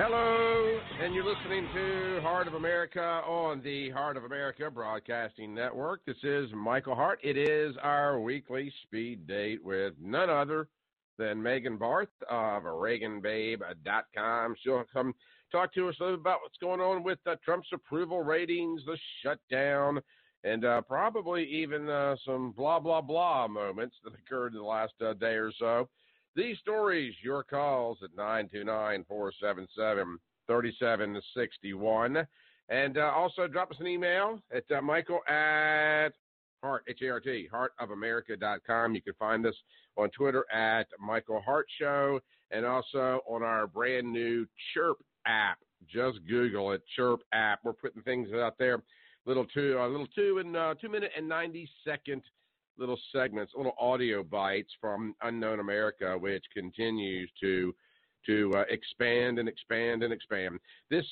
Hello, and you're listening to Heart of America on the Heart of America Broadcasting Network. This is Michael Hart. It is our weekly speed date with none other than Megan Barth of ReaganBabe.com. She'll come talk to us a little about what's going on with Trump's approval ratings, the shutdown, and probably even some blah, blah, blah moments that occurred in the last day or so. These stories, your calls at 929-477-3761. And also drop us an email at Michael at Hart, H-A-R-T, heartofamerica.com. You can find us on Twitter at Michael Hart Show and also on our brand new Chirp app. Just Google it, Chirp app. We're putting things out there, little 2-minute and 90-second little segments, little audio bites from Unknown America, which continues to expand and expand and expand. This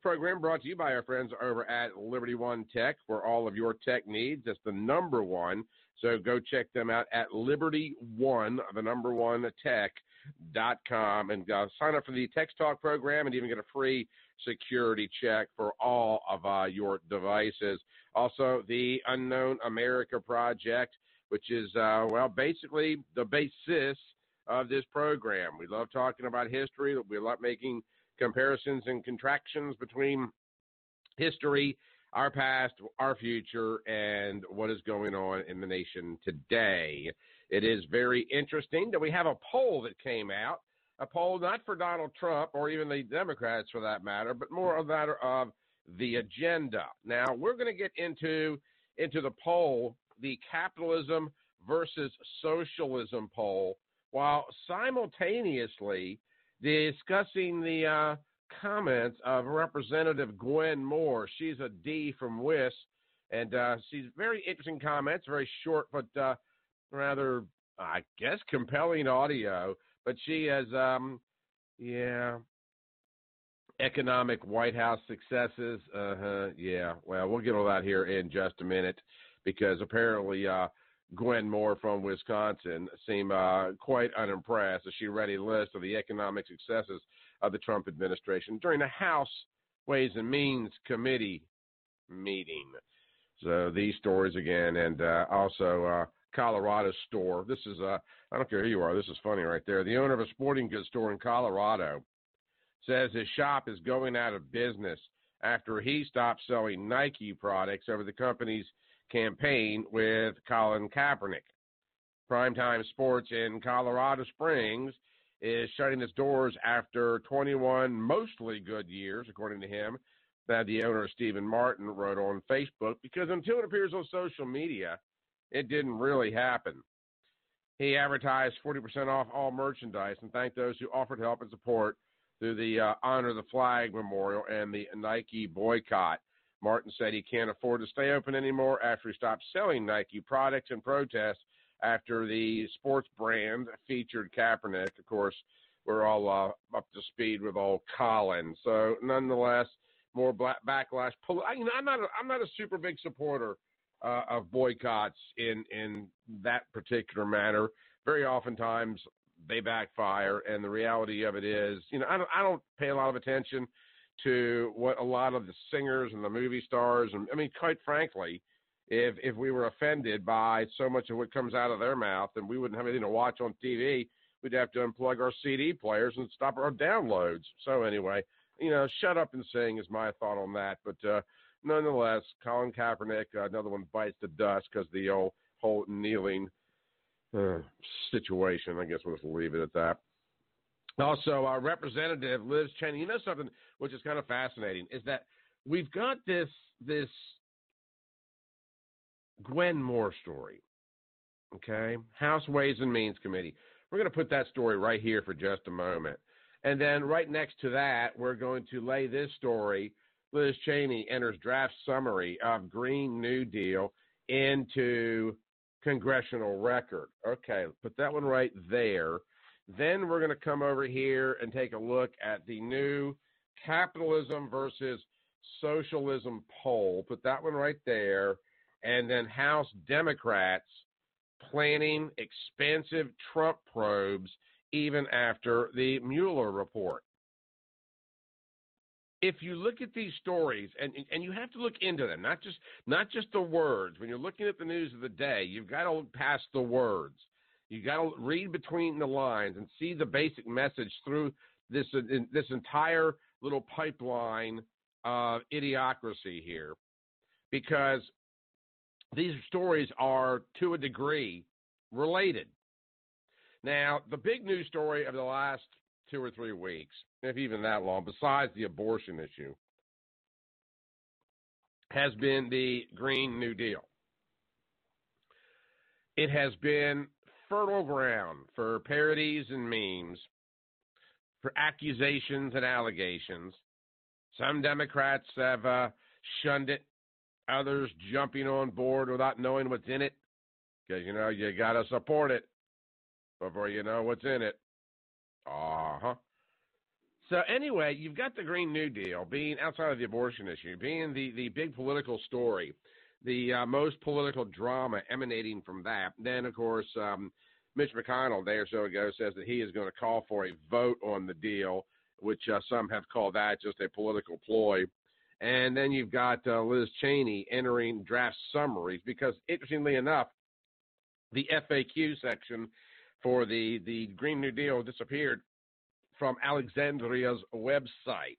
program brought to you by our friends over at Liberty One Tech for all of your tech needs. That's the number one. So go check them out at Liberty One, the number one tech.com, and sign up for the Text Talk program and even get a free security check for all of your devices. Also, the Unknown America Project, which is, basically the basis of this program. We love talking about history. We love making comparisons and contractions between history, our past, our future, and what is going on in the nation today. It is very interesting that we have a poll that came out, a poll not for Donald Trump or even the Democrats for that matter, but more a matter of the agenda. Now, we're going to get into the poll, the capitalism versus socialism poll, while simultaneously discussing the comments of Representative Gwen Moore. She's a D from WIS, and she's very interesting comments, very short but rather, I guess, compelling audio. But she has, economic White House successes. Well, we'll get all that here in just a minute, because apparently Gwen Moore from Wisconsin seemed quite unimpressed as she read a list of the economic successes of the Trump administration during the House Ways and Means Committee meeting. So these stories again, and also Colorado store. This is, I don't care who you are, this is funny right there. The owner of a sporting goods store in Colorado says his shop is going out of business after he stopped selling Nike products over the company's campaign with Colin Kaepernick. Primetime Sports in Colorado Springs is shutting its doors after 21 mostly good years, according to him, that the owner, Stephen Martin, wrote on Facebook, because until it appears on social media, it didn't really happen. He advertised 40% off all merchandise and thanked those who offered help and support through the Honor the Flag Memorial and the Nike boycott. Martin said he can't afford to stay open anymore after he stopped selling Nike products in protest after the sports brand featured Kaepernick. Of course, we're all up to speed with old Colin. So, nonetheless, more backlash. I'm not a super big supporter of boycotts in that particular manner. Very oftentimes they backfire, and the reality of it is, I don't pay a lot of attention to what a lot of the singers and the movie stars, and I mean, quite frankly, if we were offended by so much of what comes out of their mouth, then we wouldn't have anything to watch on TV. We'd have to unplug our CD players and stop our downloads. So anyway, shut up and sing is my thought on that. But nonetheless, Colin Kaepernick, another one bites the dust because the whole kneeling situation. I guess we'll just leave it at that. Also, Representative Liz Cheney, something which is kind of fascinating is that we've got this Gwen Moore story, okay? House Ways and Means Committee. We're going to put that story right here for just a moment. And then right next to that, we're going to lay this story. Liz Cheney enters draft summary of Green New Deal into congressional record. Okay, put that one right there. Then we're going to come over here and take a look at the new capitalism versus socialism poll. Put that one right there. And then House Democrats planning expensive Trump probes even after the Mueller report. if you look at these stories, and you have to look into them, not just the words. When you're looking at the news of the day, you've got to look past the words. You got to read between the lines and see the basic message through this entire little pipeline of idiocracy here, because these stories are, to a degree, related. Now, the big news story of the last 2 or 3 weeks, if even that long, besides the abortion issue, has been the Green New Deal. It has been fertile ground for parodies and memes, for accusations and allegations. Some Democrats have shunned it, others jumping on board without knowing what's in it, because, you got to support it before you know what's in it. So anyway, you've got the Green New Deal being, outside of the abortion issue, being the big political story, the most political drama emanating from that. Then, of course, Mitch McConnell, a day or so ago, says that he is going to call for a vote on the deal, which some have called that just a political ploy. And then you've got Liz Cheney entering draft summaries because, interestingly enough, the FAQ section for the Green New Deal disappeared from Alexandria's website.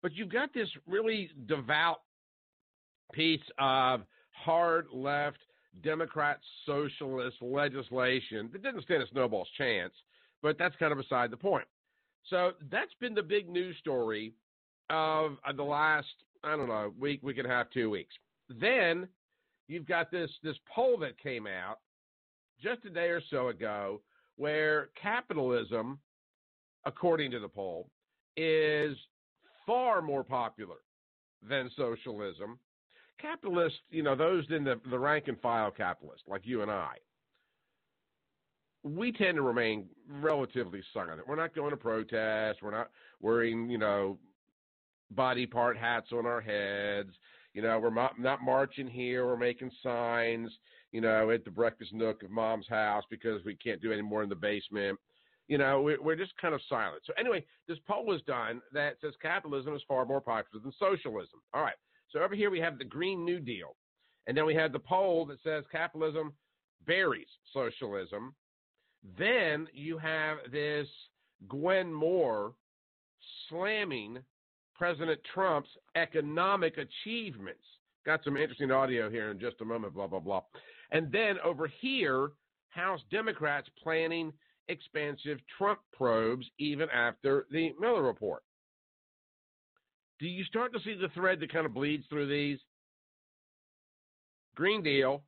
But you've got this really devout piece of hard left Democrat socialist legislation that didn't stand a snowball's chance, but that's kind of beside the point. So that's been the big news story of the last, week and a half, 2 weeks. Then you've got this poll that came out just a day or so ago where capitalism, according to the poll, is far more popular than socialism. Capitalists, those in the rank and file capitalists, like you and I, we tend to remain relatively silent. We're not going to protest. We're not wearing, body part hats on our heads. We're not marching here. We're making signs, at the breakfast nook of mom's house because we can't do any more in the basement. We're just kind of silent. So anyway, this poll was done that says capitalism is far more popular than socialism. All right. So over here we have the Green New Deal. And then we have the poll that says capitalism buries socialism. Then you have this Gwen Moore slamming President Trump's economic achievements. Got some interesting audio here in just a moment, blah, blah, blah. And then over here, House Democrats planning expansive Trump probes even after the Miller report. Do you start to see the thread that kind of bleeds through these? Green Deal.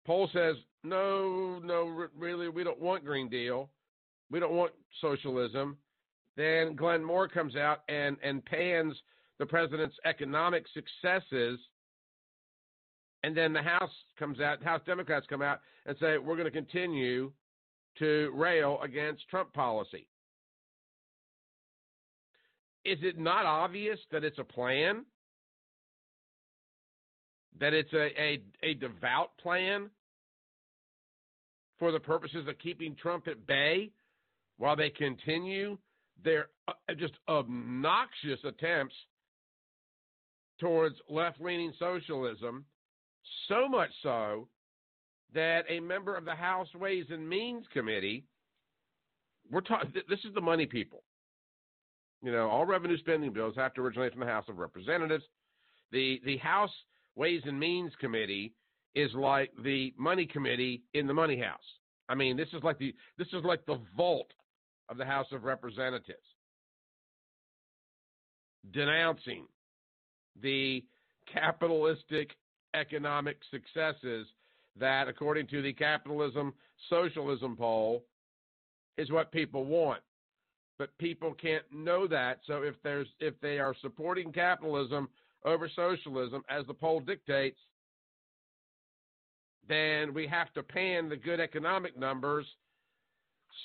Poll says, no, really, we don't want Green Deal. We don't want socialism. Then Glenn Moore comes out and pans the president's economic successes. And then the House comes out, House Democrats come out and say, we're going to continue to rail against Trump policy. Is it not obvious that it's a plan? That it's a devout plan for the purposes of keeping Trump at bay while they continue their just obnoxious attempts towards left-leaning socialism, so much so that a member of the House Ways and Means Committee, this is the money people. All revenue spending bills have to originate from the House of Representatives. The House Ways and Means Committee is like the money committee in the money house. I mean, this is like the vault of the House of Representatives, denouncing the capitalistic economic successes that, according to the capitalism socialism poll, is what people want. But people can't know that. So if they are supporting capitalism over socialism, as the poll dictates, then we have to pan the good economic numbers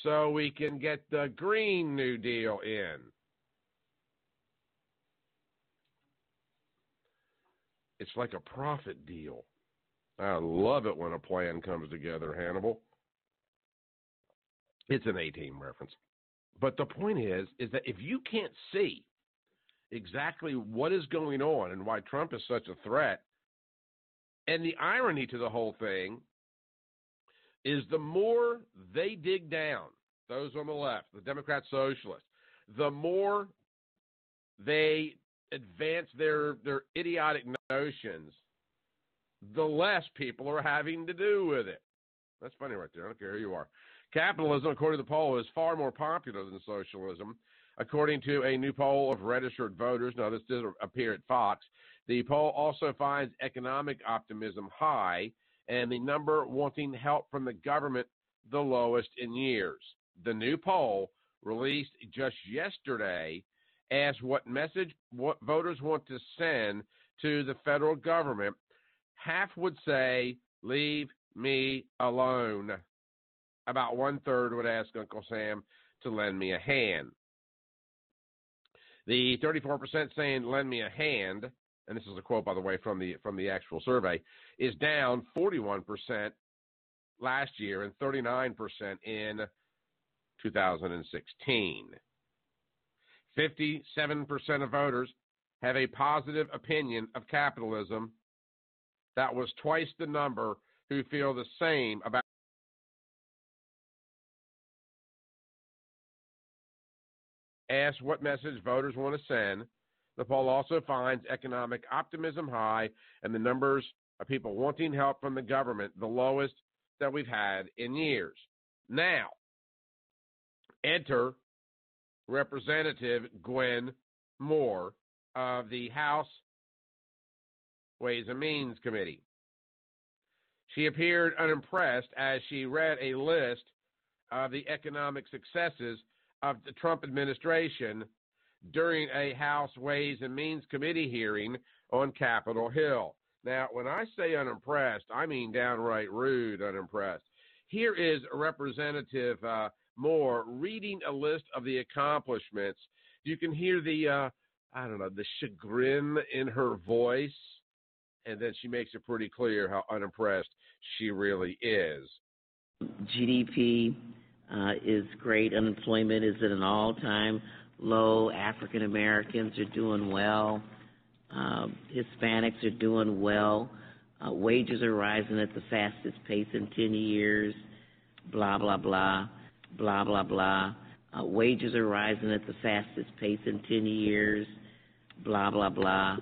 so we can get the Green New Deal in. It's like a profit deal. I love it when a plan comes together, Hannibal. It's an A-Team reference. But the point is that if you can't see exactly what is going on and why Trump is such a threat. And the irony to the whole thing is the more they dig down, those on the left, the Democrat socialists, the more they advance their idiotic notions, the less people are having to do with it. That's funny right there. I don't care who you are. Capitalism, according to the poll, is far more popular than socialism. According to a new poll of registered voters, now this doesn't appear at Fox, the poll also finds economic optimism high and the number wanting help from the government the lowest in years. The new poll, released just yesterday, asks what message what voters want to send to the federal government. Half would say, leave me alone. About 1/3 would ask Uncle Sam to lend me a hand. The 34% saying lend me a hand, and this is a quote, by the way, from the actual survey, is down 41% last year and 39% in 2016. 57% of voters have a positive opinion of capitalism. That was twice the number who feel the same about. Ask what message voters want to send. The poll also finds economic optimism high and the numbers of people wanting help from the government the lowest that we've had in years. Now, enter Representative Gwen Moore of the House Ways and Means Committee. She appeared unimpressed as she read a list of the economic successes of the Trump administration during a House Ways and Means Committee hearing on Capitol Hill. Now, when I say unimpressed, I mean downright rude unimpressed. Here is Representative Moore reading a list of the accomplishments. You can hear the, the chagrin in her voice, and then she makes it pretty clear how unimpressed she really is. GDP is great. Unemployment is at an all-time low. African Americans are doing well. Hispanics are doing well. Wages are rising at the fastest pace in 10 years. Blah, blah, blah. Blah, blah, blah. Wages are rising at the fastest pace in 10 years. Blah, blah, blah.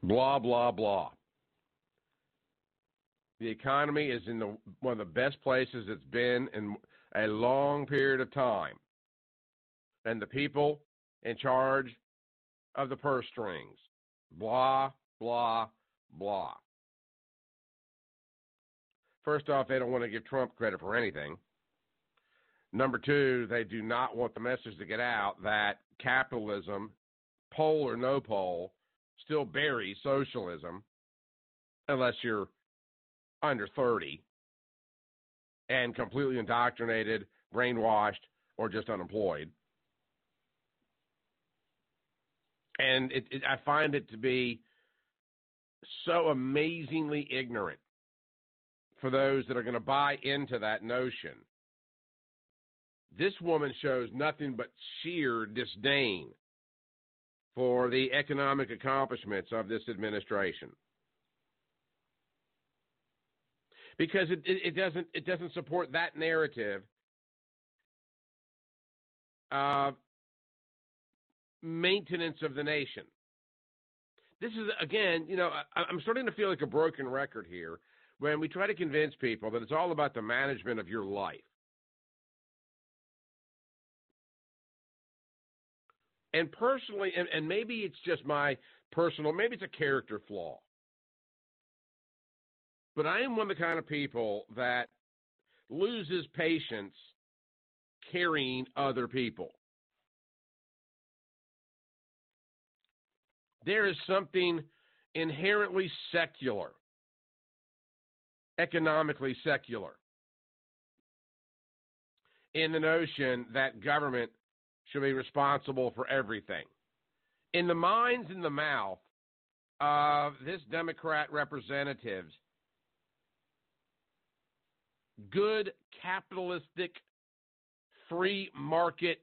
Blah, blah, blah. The economy is in one of the best places it's been in a long period of time. And the people in charge of the purse strings. Blah, blah, blah. First off, they don't want to give Trump credit for anything. Number two, they do not want the message to get out that capitalism, poll or no poll, still buries socialism unless you're under 30 and completely indoctrinated, brainwashed, or just unemployed. And I find it to be so amazingly ignorant for those that are going to buy into that notion. This woman shows nothing but sheer disdain for the economic accomplishments of this administration. Because it doesn't support that narrative of maintenance of the nation. This is, again, I'm starting to feel like a broken record here when we try to convince people that it's all about the management of your life. And personally, and maybe it's just my personal, maybe it's a character flaw, but I am one of the kind of people that loses patience carrying other people. There is something inherently secular, economically secular, in the notion that government should be responsible for everything. In the minds and the mouth of this Democrat representatives, good capitalistic free market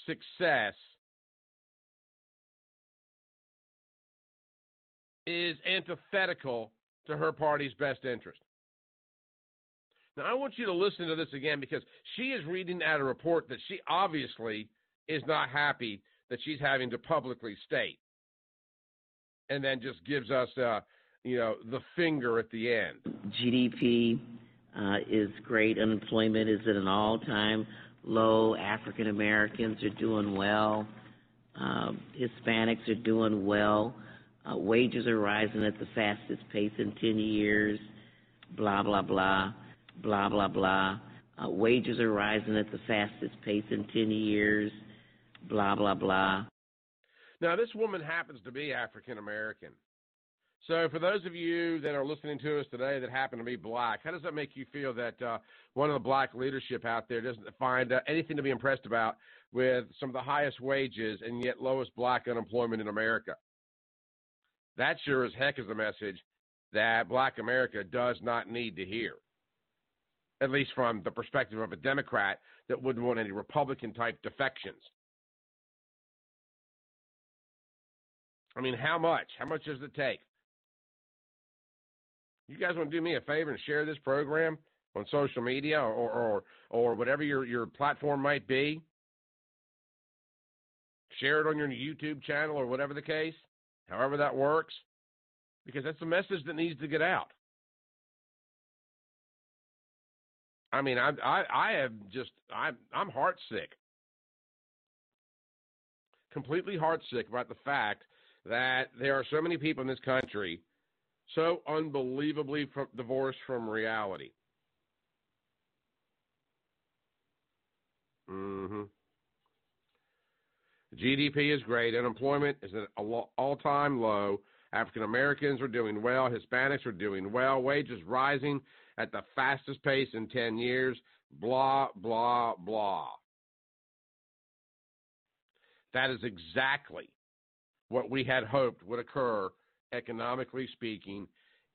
success is antithetical to her party's best interest. Now, I want you to listen to this again because she is reading out a report that she obviously is not happy that she's having to publicly state, and then just gives us, the finger at the end. GDP is great. Unemployment is at an all-time low. African Americans are doing well. Hispanics are doing well. Wages are rising at the fastest pace in 10 years. Blah, blah, blah. Blah, blah, blah. Wages are rising at the fastest pace in 10 years. Blah, blah, blah. Now, this woman happens to be African American. So for those of you that are listening to us today that happen to be black, how does that make you feel that one of the black leadership out there doesn't find anything to be impressed about with some of the highest wages and yet lowest black unemployment in America? That sure as heck is a message that black America does not need to hear, at least from the perspective of a Democrat that wouldn't want any Republican-type defections. I mean, how much? How much does it take? You guys want to do me a favor and share this program on social media or whatever your platform might be? Share it on your YouTube channel or whatever the case, however that works, because that's a message that needs to get out. I mean, I'm heartsick, completely heartsick about the fact that there are so many people in this country so unbelievably divorced from reality. GDP is great. Unemployment is at an all-time low. African Americans are doing well. Hispanics are doing well. Wages rising at the fastest pace in 10 years. Blah, blah, blah. That is exactly what we had hoped would occur, economically speaking.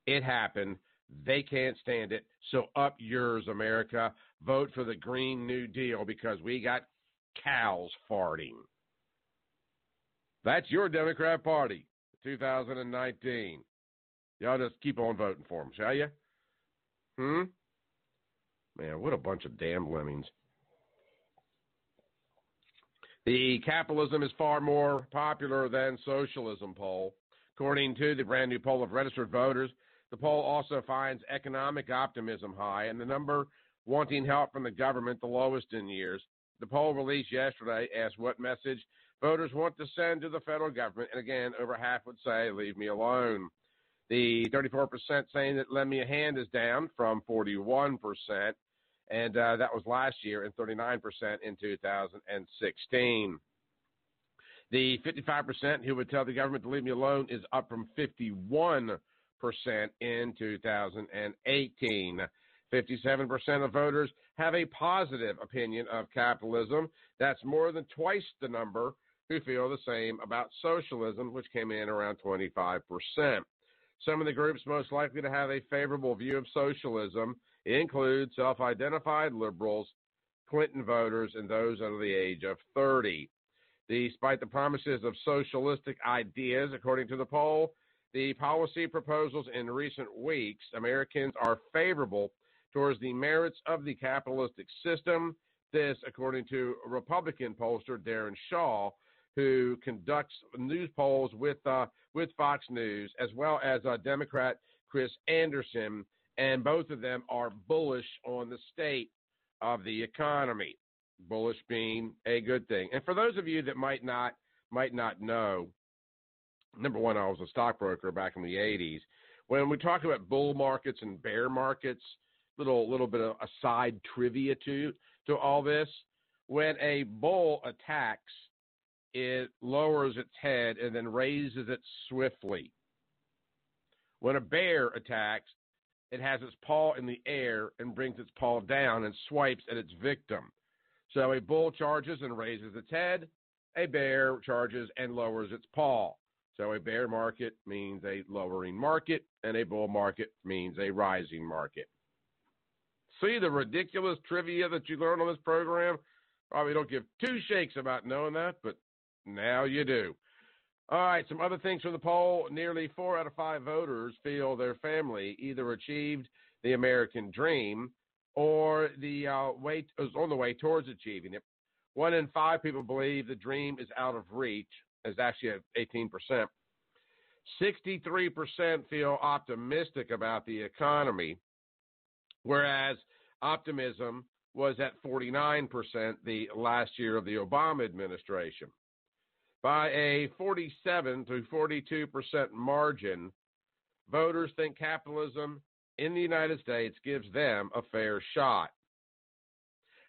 It happened. They can't stand it. So up yours, America. Vote for the Green New Deal because we got cows farting. That's your Democrat Party, 2019. Y'all just keep on voting for them, shall you? Man, what a bunch of damn lemmings. The capitalism is far more popular than socialism poll. According to the brand new poll of registered voters, the poll also finds economic optimism high and the number wanting help from the government the lowest in years. The poll released yesterday asked what message voters want to send to the federal government, and again, over half would say, leave me alone. The 34% saying that lend me a hand is down from 41%, and that was last year, and 39% in 2016. The 55% who would tell the government to leave me alone is up from 51% in 2018. 57% of voters have a positive opinion of capitalism. That's more than twice the number who feel the same about socialism, which came in around 25%. Some of the groups most likely to have a favorable view of socialism include self-identified liberals, Clinton voters, and those under the age of 30. Despite the promises of socialistic ideas, according to the poll, the policy proposals in recent weeks, Americans are favorable towards the merits of the capitalistic system. This, according to Republican pollster Darren Shaw, who conducts news polls with Fox News, as well as Democrat Chris Anderson, and both of them are bullish on the state of the economy. Bullish being a good thing. And for those of you that might not know, number one, I was a stockbroker back in the 80s. When we talk about bull markets and bear markets, little bit of aside trivia to all this. When a bull attacks, it lowers its head and then raises it swiftly. When a bear attacks, it has its paw in the air and brings its paw down and swipes at its victim. So a bull charges and raises its head. A bear charges and lowers its paw. So a bear market means a lowering market, and a bull market means a rising market. See the ridiculous trivia that you learn on this program? Probably don't give two shakes about knowing that, but now you do. All right, some other things from the poll. Nearly 4 out of 5 voters feel their family either achieved the American dream or the way is on the way towards achieving it. 1 in 5 people believe the dream is out of reach, is actually at 18%. 63% feel optimistic about the economy, whereas optimism was at 49% the last year of the Obama administration. By a 47 to 42% margin, voters think capitalism in the United States gives them a fair shot.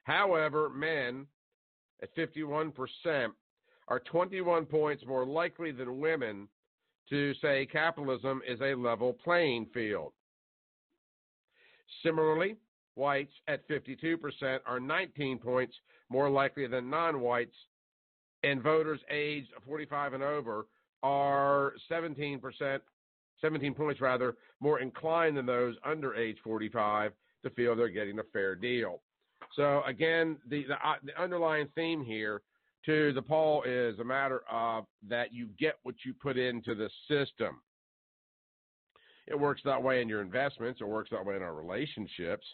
However, men at 51% are 21 points more likely than women to say capitalism is a level playing field. Similarly, whites at 52% are 19 points more likely than non-whites, and voters aged 45 and over are 17 points more inclined than those under age 45 to feel they're getting a fair deal. So again, the underlying theme here to the poll is a matter of that you get what you put into the system. It works that way in your investments. It works that way in our relationships.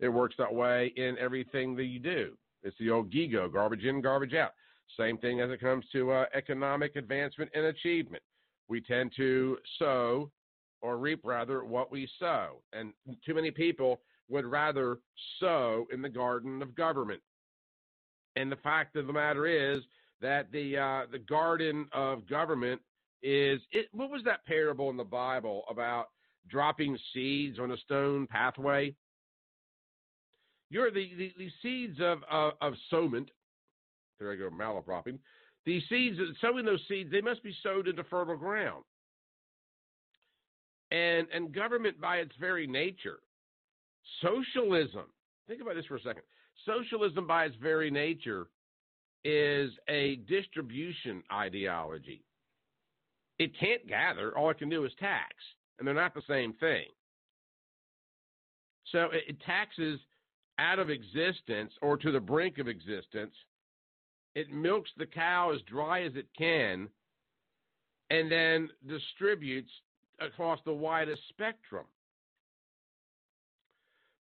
It works that way in everything that you do. It's the old GIGO, garbage in, garbage out. Same thing as it comes to economic advancement and achievement. We tend to sow, or reap rather, what we sow. And too many people would rather sow in the garden of government. And the fact of the matter is that the garden of government is, what was that parable in the Bible about dropping seeds on a stone pathway? The seeds of sowment. There I go, malapropping. The seeds, sowing those seeds, they must be sowed into fertile ground. And government by its very nature, socialism, think about this for a second. Socialism by its very nature is a distribution ideology. It can't gather. All it can do is tax, and they're not the same thing. So it taxes out of existence or to the brink of existence. It milks the cow as dry as it can and then distributes across the widest spectrum.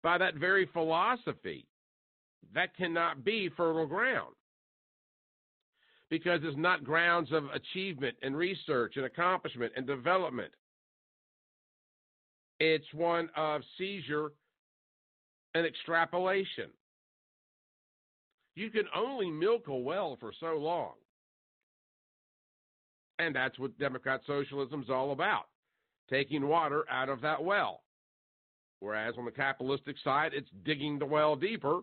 By that very philosophy, that cannot be fertile ground because it's not grounds of achievement and research and accomplishment and development. It's one of seizure and extrapolation. You can only milk a well for so long. And that's what Democrat socialism is all about, taking water out of that well. Whereas on the capitalistic side, it's digging the well deeper,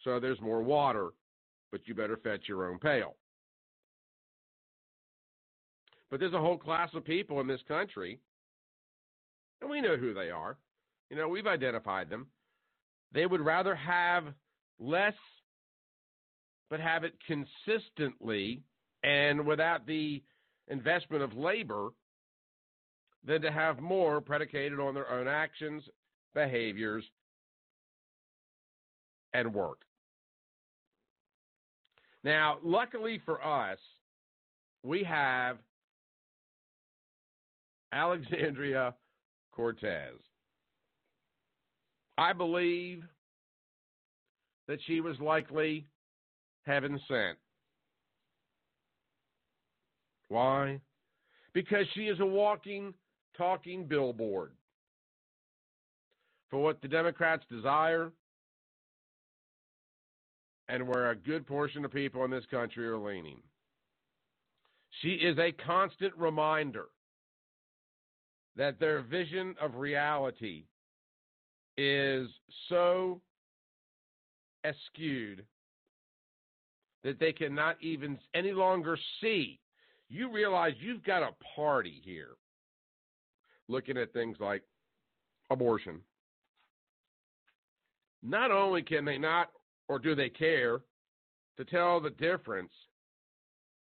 so there's more water, but you better fetch your own pail. But there's a whole class of people in this country, and we know who they are. You know, we've identified them. They would rather have less, but have it consistently and without the investment of labor than to have more predicated on their own actions, behaviors, and work. Now, luckily for us, we have Alexandria Cortez. I believe that she was likely heaven sent. Why? Because she is a walking, talking billboard for what the Democrats desire and where a good portion of people in this country are leaning. She is a constant reminder that their vision of reality is so askewed that they cannot even any longer see. You realize you've got a party here looking at things like abortion. Not only can they not, or do they care, to tell the difference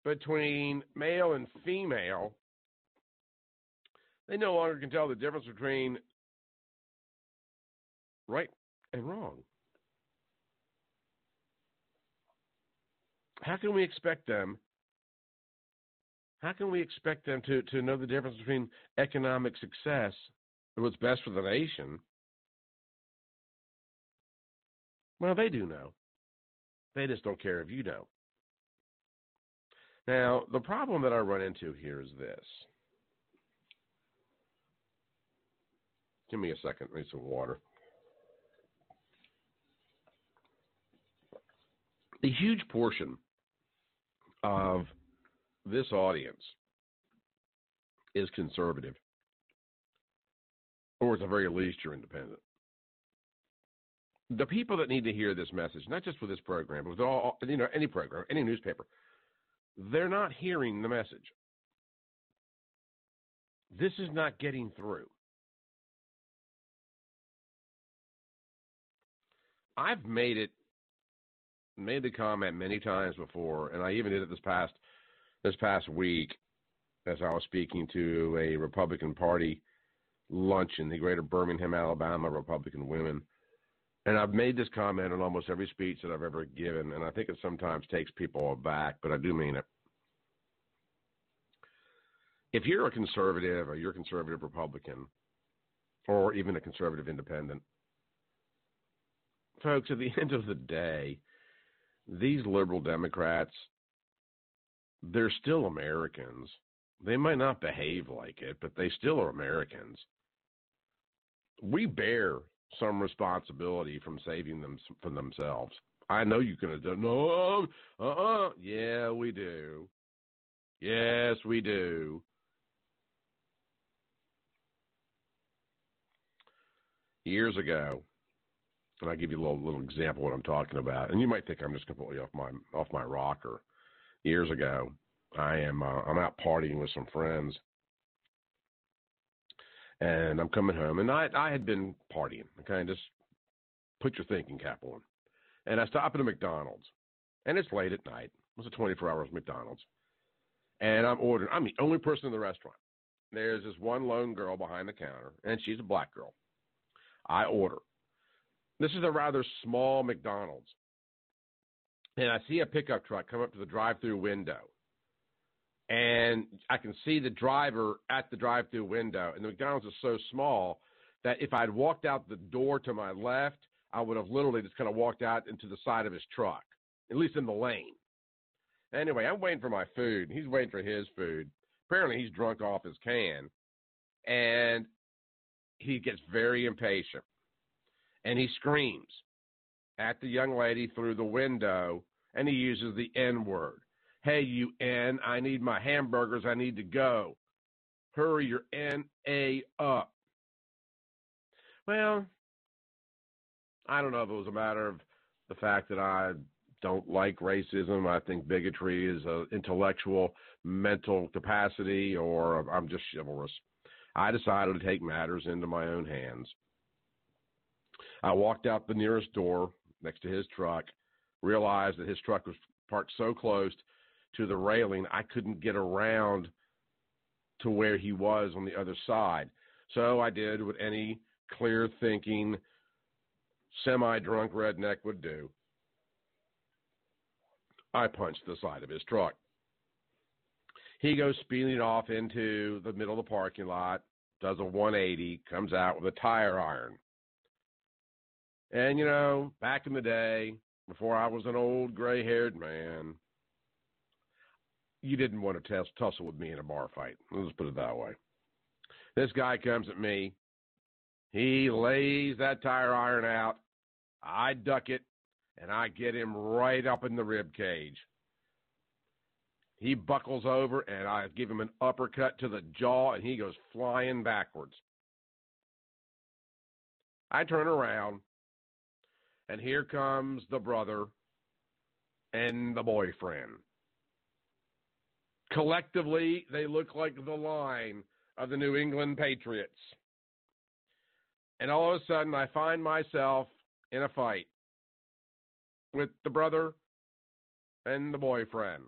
between male and female, they no longer can tell the difference between right and wrong. How can we expect them? How can we expect them to know the difference between economic success and what's best for the nation? Well, they do know. They just don't care if you know. Now, the problem that I run into here is this. Give me a second. I need some water. A huge portion of this audience is conservative, or at the very least, you're independent. The people that need to hear this message, not just with this program, but with all, any program, any newspaper, they're not hearing the message. This is not getting through. I've made the comment many times before, and I even did it this past week as I was speaking to a Republican Party luncheon, the Greater Birmingham, Alabama Republican Women. And I've made this comment in almost every speech that I've ever given, and I think it sometimes takes people aback, but I do mean it. If you're a conservative, or you're a conservative Republican, or even a conservative independent, folks, at the end of the day, these liberal Democrats, they're still Americans. They might not behave like it, but they still are Americans. We bear some responsibility from saving them from themselves. I know you can do no, yeah, we do. Yes, we do. Years ago, and I'll give you a little example of what I'm talking about, and you might think I'm just completely off my rocker. Years ago, I'm out partying with some friends, and I'm coming home, and I had been partying. Okay, just put your thinking cap on, and I stop at a McDonald's, and it's late at night. It was a 24-hour McDonald's, and I'm ordering. I'm the only person in the restaurant. There's this one lone girl behind the counter, and she's a black girl. I order. This is a rather small McDonald's. And I see a pickup truck come up to the drive-through window. And I can see the driver at the drive-through window. And the McDonald's is so small that if I'd walked out the door to my left, I would have literally just kind of walked out into the side of his truck, at least in the lane. Anyway, I'm waiting for my food. He's waiting for his food. Apparently, he's drunk off his can. And he gets very impatient. And he screams at the young lady through the window, and he uses the N-word. Hey, you N, I need my hamburgers. I need to go. Hurry your N-A up. Well, I don't know if it was a matter of the fact that I don't like racism. I think bigotry is an intellectual, mental capacity, or I'm just chivalrous. I decided to take matters into my own hands. I walked out the nearest door next to his truck, realized that his truck was parked so close to the railing I couldn't get around to where he was on the other side. So I did what any clear-thinking, semi-drunk redneck would do. I punched the side of his truck. He goes speeding off into the middle of the parking lot, does a 180, comes out with a tire iron. And, back in the day, before I was an old gray-haired man, you didn't want to tussle with me in a bar fight. Let's put it that way. This guy comes at me. He lays that tire iron out. I duck it, and I get him right up in the rib cage. He buckles over, and I give him an uppercut to the jaw, and he goes flying backwards. I turn around, and here comes the brother and the boyfriend. Collectively, they look like the line of the New England Patriots. And all of a sudden, I find myself in a fight with the brother and the boyfriend.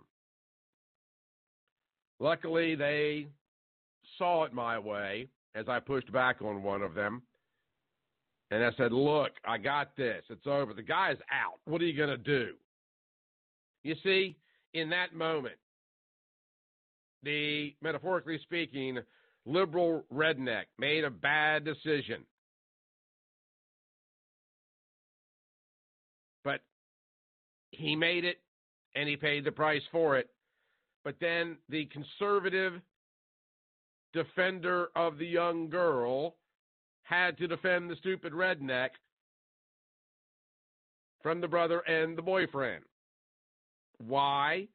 Luckily, they saw it my way as I pushed back on one of them. And I said, look, I got this. It's over. The guy's out. What are you going to do? You see, in that moment, the, metaphorically speaking, liberal redneck made a bad decision. But he made it, and he paid the price for it. But then the conservative defender of the young girl had to defend the stupid redneck from the brother and the boyfriend. Why?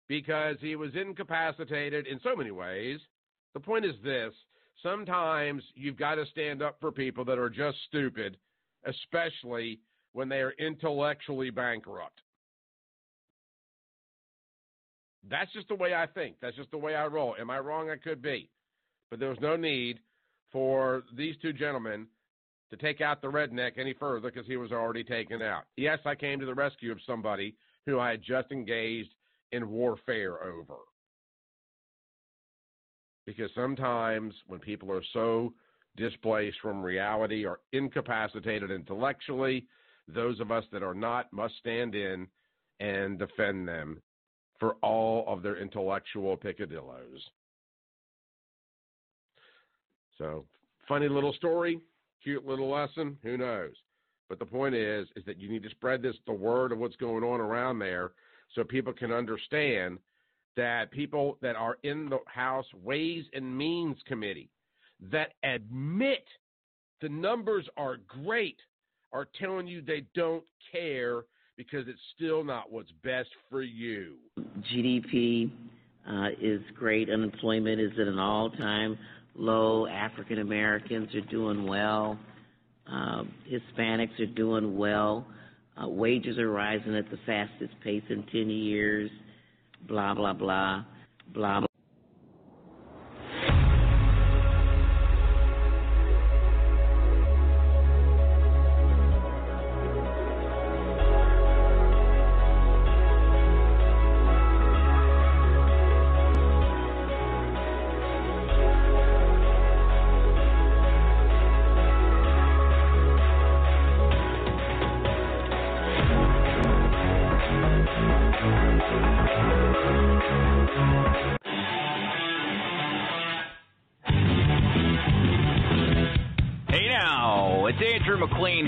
Because he was incapacitated in so many ways. The point is this: sometimes you've got to stand up for people that are just stupid, especially when they are intellectually bankrupt. That's just the way I think. That's just the way I roll. Am I wrong? I could be. But there was no need for these two gentlemen to take out the redneck any further because he was already taken out. Yes, I came to the rescue of somebody who I had just engaged in warfare over. Because sometimes when people are so displaced from reality or incapacitated intellectually, those of us that are not must stand in and defend them for all of their intellectual picadillos. So, funny little story, cute little lesson, who knows? But the point is that you need to spread the word of what's going on around there so people can understand that people that are in the House Ways and Means Committee that admit the numbers are great are telling you they don't care because it's still not what's best for you. GDP is great. Unemployment is at an all-time low. African Americans are doing well. Hispanics are doing well. Wages are rising at the fastest pace in 10 years. Blah, blah, blah, blah, blah.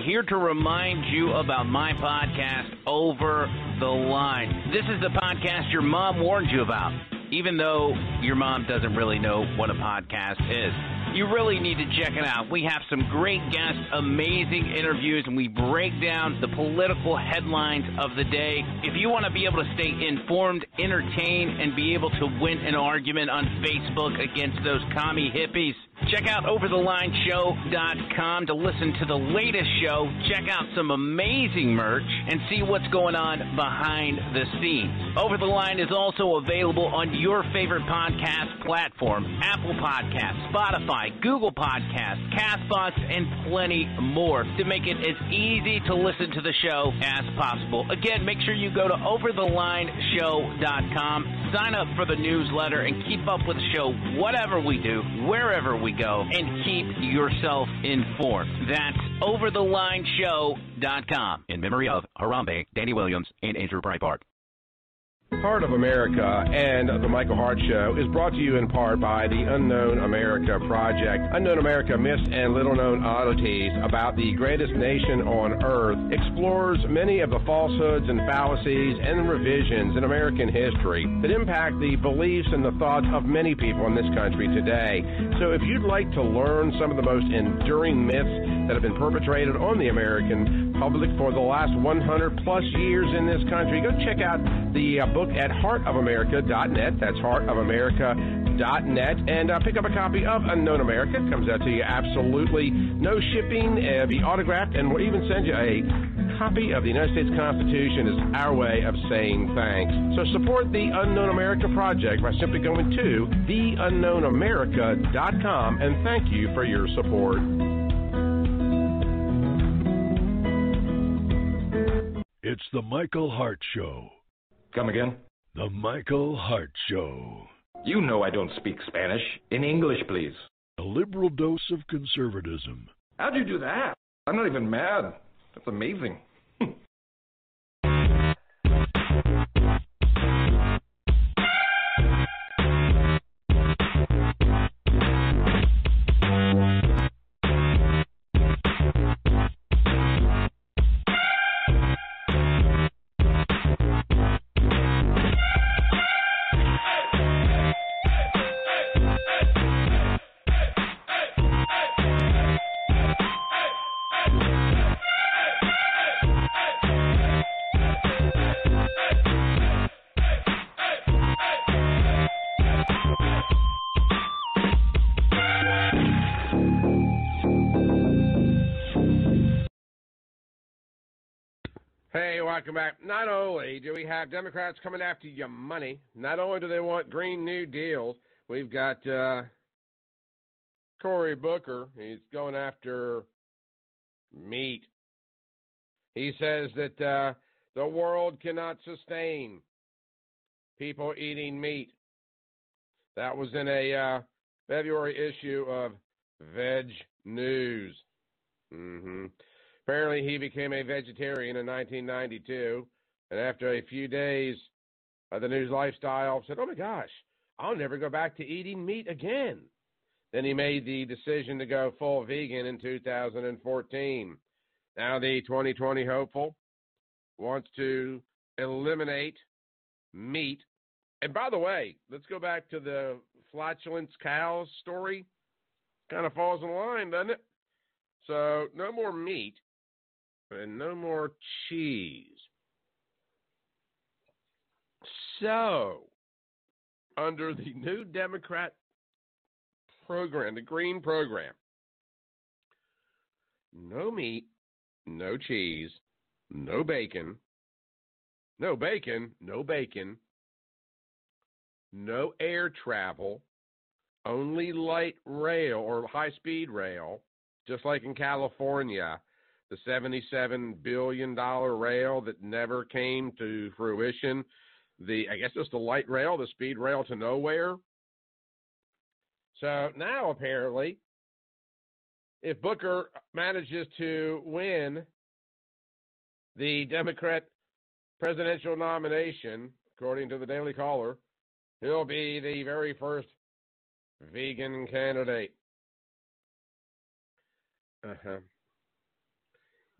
Here to remind you about my podcast, Over the Line. This is the podcast your mom warned you about, even though your mom doesn't really know what a podcast is. You really need to check it out. We have some great guests, amazing interviews, and we break down the political headlines of the day. If you want to be able to stay informed, entertained, and be able to win an argument on Facebook against those commie hippies, check out OverTheLineShow.com to listen to the latest show, check out some amazing merch, and see what's going on behind the scenes. Over the Line is also available on your favorite podcast platform, Apple Podcasts, Spotify, Google Podcasts, CastBox, and plenty more to make it as easy to listen to the show as possible. Again, make sure you go to OverTheLineShow.com, sign up for the newsletter, and keep up with the show, whatever we do, wherever we go, and keep yourself informed. That's OverTheLineShow.com. In memory of Harambe, Danny Williams, and Andrew Breitbart. Heart of America and the Michael Hart Show is brought to you in part by the Unknown America Project. Unknown America, myths and little-known oddities about the greatest nation on earth, explores many of the falsehoods and fallacies and revisions in American history that impact the beliefs and the thoughts of many people in this country today. So if you'd like to learn some of the most enduring myths that have been perpetrated on the American public for the last 100-plus years in this country, go check out the book at heartofamerica.net. That's heartofamerica.net. And pick up a copy of Unknown America. It comes out to you absolutely no shipping, be autographed, and we'll even send you a copy of the United States Constitution as our way of saying thanks. So support the Unknown America Project by simply going to theunknownamerica.com, and thank you for your support. It's the Michael Hart Show. Come again? The Michael Hart Show. You know I don't speak Spanish. In English, please. A liberal dose of conservatism. How'd you do that? I'm not even mad. That's amazing. Hey, welcome back. Not only do we have Democrats coming after your money, not only do they want Green New Deals, we've got Cory Booker. He's going after meat. He says that the world cannot sustain people eating meat. That was in a February issue of Veg News. Apparently, he became a vegetarian in 1992, and after a few days of the news lifestyle, said, "Oh my gosh, I'll never go back to eating meat again." Then he made the decision to go full vegan in 2014. Now the 2020 hopeful wants to eliminate meat. And by the way, let's go back to the flatulence cows story. Kind of falls in line, doesn't it? So no more meat and no more cheese. So under the new Democrat program, the Green program, no meat, no cheese, no bacon, no air travel, only light rail or high-speed rail, just like in California, the $77 billion rail that never came to fruition. I guess it's the light rail, the speed rail to nowhere. So now apparently, if Booker manages to win the Democrat presidential nomination, according to the Daily Caller, he'll be the very first vegan candidate.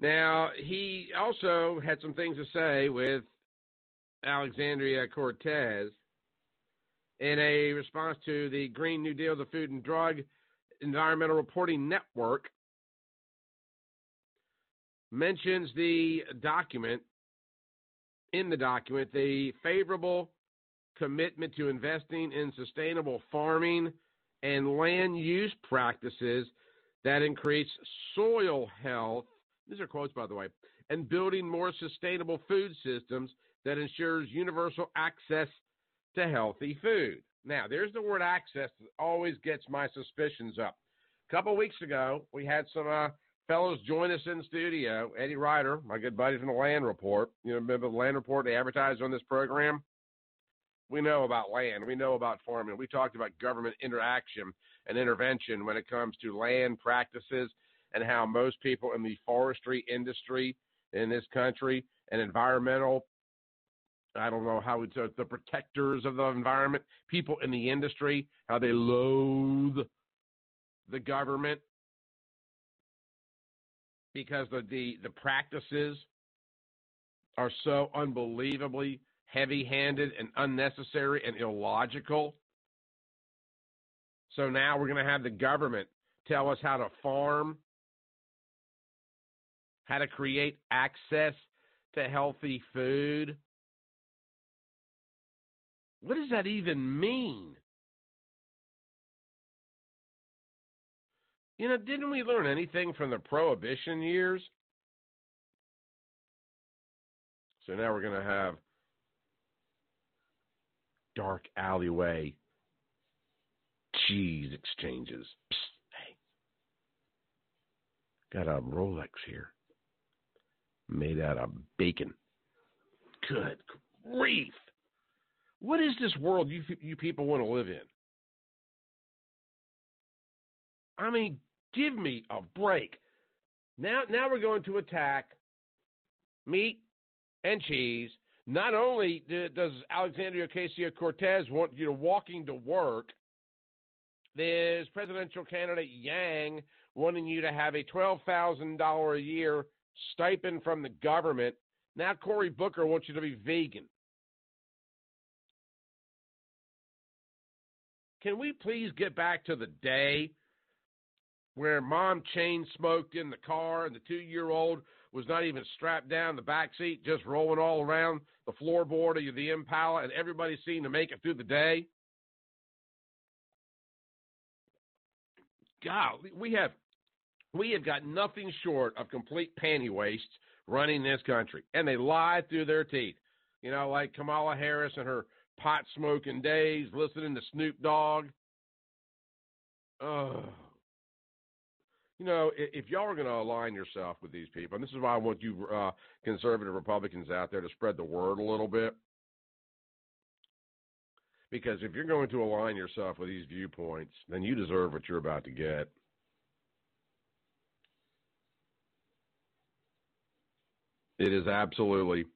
Now, he also had some things to say with Alexandria Cortez in a response to the Green New Deal, the Food and Drug Environmental Reporting Network mentions the document, the favorable commitment to investing in sustainable farming and land use practices that increase soil health. These are quotes, by the way. And building more sustainable food systems that ensures universal access to healthy food. Now, there's the word access that always gets my suspicions up. A couple of weeks ago, we had some fellows join us in studio. Eddie Ryder, my good buddy from the Land Report. You know, remember the Land Report they advertised on this program? We know about land. We know about farming. We talked about government interaction and intervention when it comes to land practices and how most people in the forestry industry in this country and environmental, I don't know how it's the protectors of the environment, people in the industry, how they loathe the government because the practices are so unbelievably heavy-handed and unnecessary and illogical. So now we're going to have the government tell us how to farm, how to create access to healthy food. What does that even mean? You know, didn't we learn anything from the Prohibition years? So now we're going to have dark alleyway cheese exchanges. Psst, hey, got a Rolex here made out of bacon. Good grief. What is this world you people want to live in? I mean, give me a break. Now we're going to attack meat and cheese. Not only does Alexandria Ocasio-Cortez want you to walking to work, there's presidential candidate Yang wanting you to have a $12,000 a year stipend from the government. Now Cory Booker wants you to be vegan. Can we please get back to the day where mom chain smoked in the car and the 2-year-old was not even strapped down the back seat, just rolling all around the floorboard of the Impala, and everybody seemed to make it through the day? God, we have got nothing short of complete panty waste running this country, and they lie through their teeth. You know, like Kamala Harris and her pot-smoking days, listening to Snoop Dogg. You know, if y'all are going to align yourself with these people, and this is why I want you conservative Republicans out there to spread the word a little bit, because if you're going to align yourself with these viewpoints, then you deserve what you're about to get. It is absolutely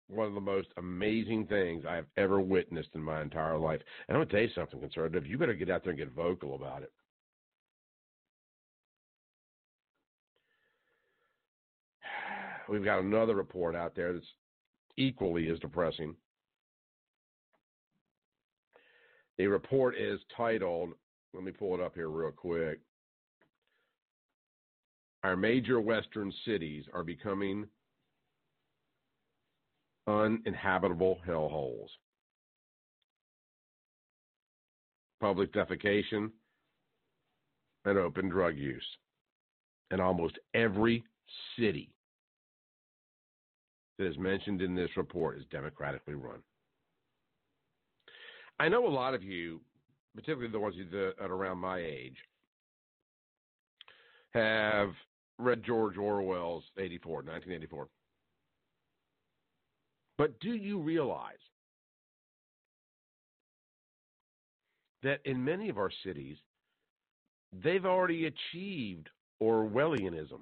one of the most amazing things I have ever witnessed in my entire life. And I'm going to tell you something, conservative. You better get out there and get vocal about it. We've got another report out there that's equally as depressing. The report is titled, let me pull it up here real quick. Our major western cities are becoming uninhabitable hellholes. Public defecation and open drug use. And almost every city that is mentioned in this report is democratically run. I know a lot of you, particularly the ones that are around my age, have read George Orwell's 1984. But do you realize that in many of our cities, they've already achieved Orwellianism?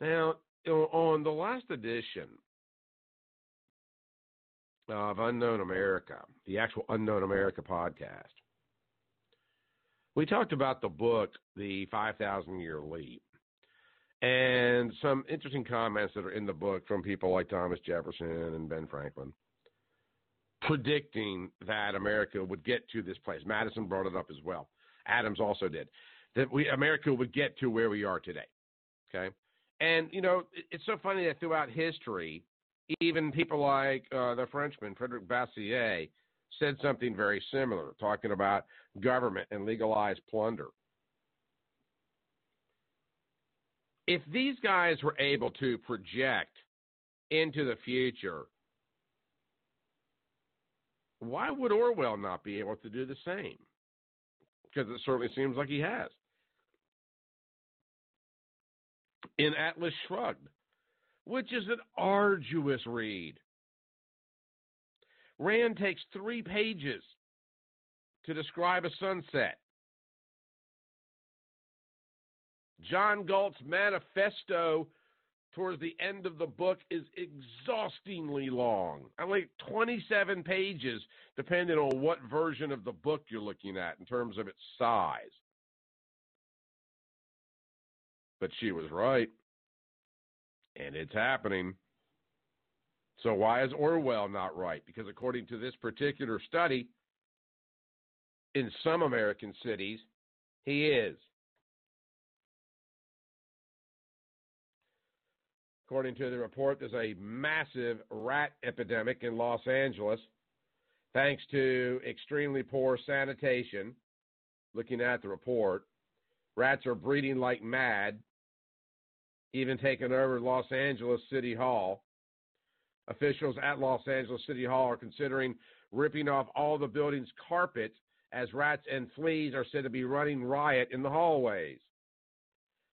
Now, on the last edition of Unknown America, the actual Unknown America podcast, we talked about the book, The 5,000-Year Leap, and some interesting comments that are in the book from people like Thomas Jefferson and Ben Franklin, predicting that America would get to this place. Madison brought it up as well. Adams also did. That America would get to where we are today. Okay? And, you know, it's so funny that throughout history, even people like the Frenchman, Frederick Bastiat, said something very similar, talking about government and legalized plunder. If these guys were able to project into the future, why would Orwell not be able to do the same? Because it certainly seems like he has. In Atlas Shrugged, which is an arduous read. Rand takes 3 pages to describe a sunset. John Galt's manifesto towards the end of the book is exhaustingly long. I like 27 pages, depending on what version of the book you're looking at in terms of its size. But she was right. And it's happening. So why is Orwell not right? Because according to this particular study, in some American cities, he is. According to the report, there's a massive rat epidemic in Los Angeles, thanks to extremely poor sanitation. Looking at the report, rats are breeding like mad, even taking over Los Angeles City Hall. Officials at Los Angeles City Hall are considering ripping off all the building's carpet as rats and fleas are said to be running riot in the hallways.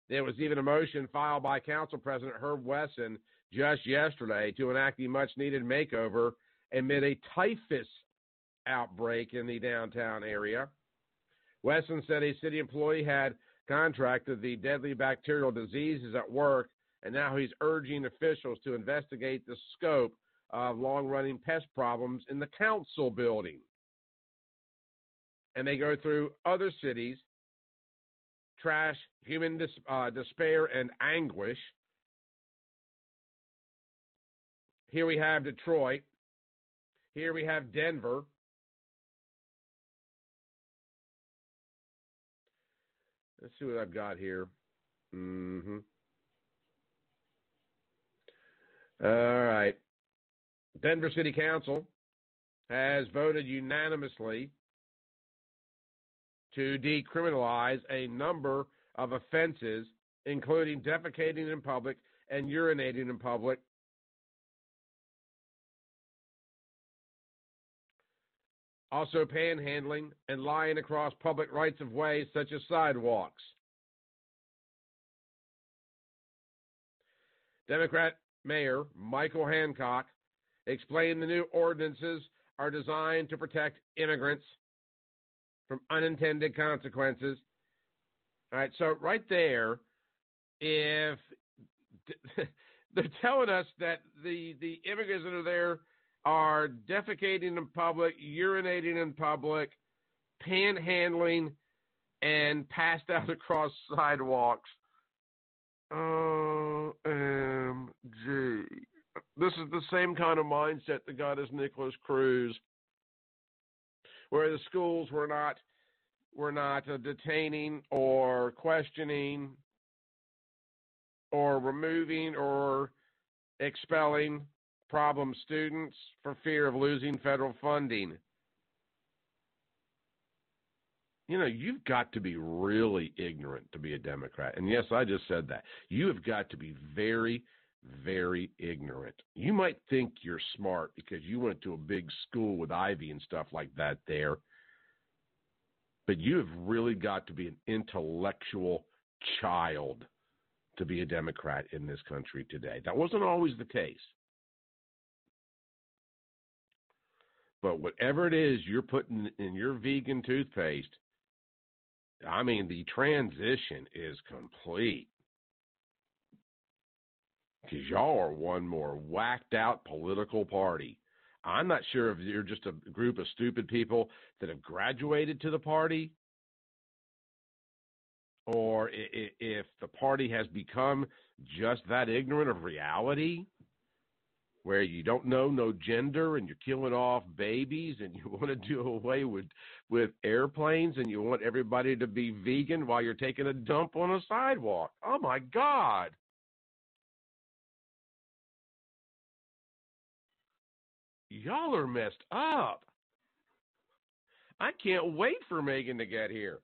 There was even a motion filed by Council President Herb Wesson just yesterday to enact the much-needed makeover amid a typhus outbreak in the downtown area. Wesson said a city employee had contracted the deadly bacterial diseases at work, and now he's urging officials to investigate the scope of long-running pest problems in the council building. And they go through other cities, trash, human despair, and anguish. Here we have Detroit. Here we have Denver. Let's see what I've got here. All right. Denver City Council has voted unanimously to decriminalize a number of offenses, including defecating in public and urinating in public. Also panhandling and lying across public rights of way such as sidewalks. Democrat Mayor Michael Hancock explained the new ordinances are designed to protect immigrants from unintended consequences. All right, so right there, if they're telling us that the immigrants that are there are defecating in public, urinating in public, panhandling, and passed out across sidewalks. OMG. This is the same kind of mindset that got us Nicholas Cruz, where the schools were not detaining or questioning or removing or expelling problem students for fear of losing federal funding. You know, you've got to be really ignorant to be a Democrat. And yes, I just said that. You have got to be very, very ignorant. You might think you're smart because you went to a big school with Ivy and stuff like that there. But you have really got to be an intellectual child to be a Democrat in this country today. That wasn't always the case. But whatever it is you're putting in your vegan toothpaste, I mean, the transition is complete. Because y'all are one more whacked out political party. I'm not sure if you're just a group of stupid people that have graduated to the party, or if the party has become just that ignorant of reality, where you don't know no gender and you're killing off babies and you want to do away with airplanes and you want everybody to be vegan while you're taking a dump on a sidewalk. Oh, my God. Y'all are messed up. I can't wait for Megan to get here,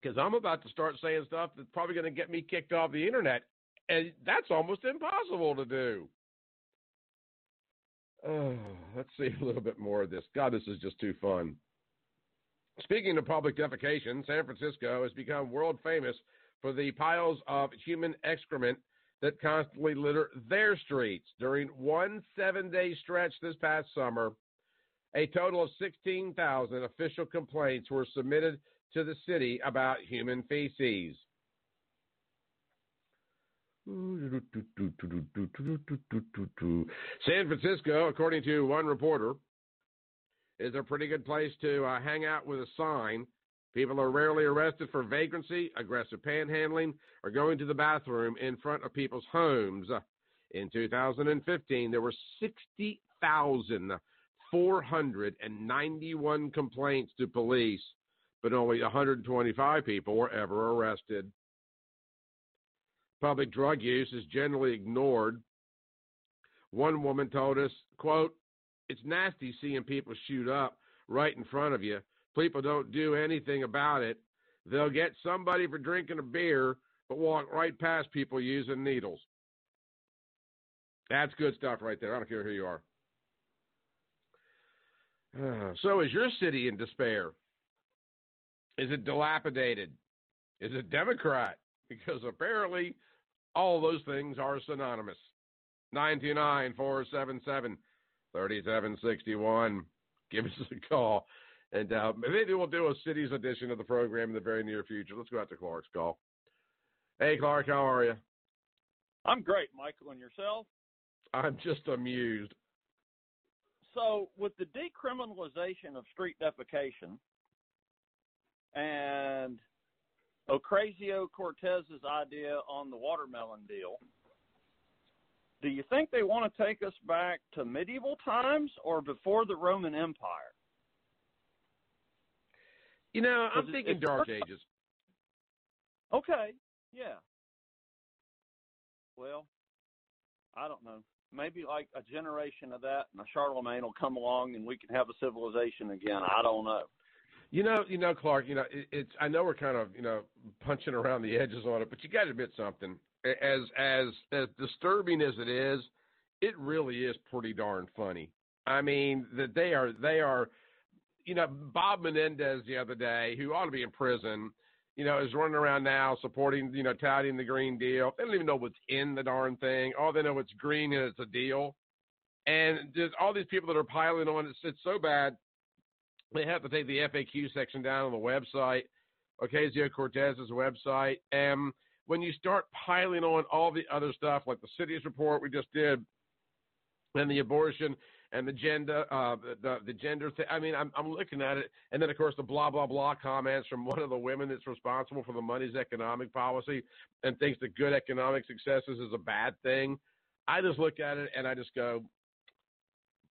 because I'm about to start saying stuff that's probably going to get me kicked off the internet, and that's almost impossible to do. Let's see a little bit more of this. God, this is just too fun. Speaking of public defecation, San Francisco has become world famous for the piles of human excrement that constantly litter their streets. During one 7-day stretch this past summer, a total of 16,000 official complaints were submitted to the city about human feces. San Francisco, according to one reporter, is a pretty good place to hang out with a sign. People are rarely arrested for vagrancy, aggressive panhandling, or going to the bathroom in front of people's homes. In 2015, there were 60,491 complaints to police, but only 125 people were ever arrested. Public drug use is generally ignored. One woman told us, quote, "It's nasty seeing people shoot up right in front of you. People don't do anything about it. They'll get somebody for drinking a beer, but walk right past people using needles." That's good stuff right there. I don't care who you are. So is your city in despair? Is it dilapidated? Is it Democrat? Because apparently all those things are synonymous. 929-477-3761. Give us a call. And maybe we'll do a cities edition of the program in the very near future. Let's go out to Clark's call. Hey, Clark, how are you? I'm great, Michael, and yourself? I'm just amused. So, with the decriminalization of street defecation and Ocasio-Cortez's idea on the watermelon deal, do you think they want to take us back to medieval times or before the Roman Empire? You know, I'm thinking Dark Ages. Okay, yeah. Well, I don't know. Maybe like a generation of that and a Charlemagne will come along and we can have a civilization again. I don't know. Clark. It's. I know we're kind of punching around the edges on it, but you got to admit something. As disturbing as it is, it really is pretty darn funny. I mean, that they are. Bob Menendez the other day, who ought to be in prison, is running around now supporting, touting the Green Deal. They don't even know what's in the darn thing. All they know it's green and it's a deal. And there's all these people that are piling on. It's so bad. They have to take the FAQ section down on the website, Ocasio-Cortez's website. And when you start piling on all the other stuff, like the cities report we just did, and the abortion and the gender, the gender thing. I mean, I'm looking at it, and then of course the blah blah blah comments from one of the women that's responsible for the money's economic policy and thinks that good economic successes is a bad thing. I just look at it and I just go,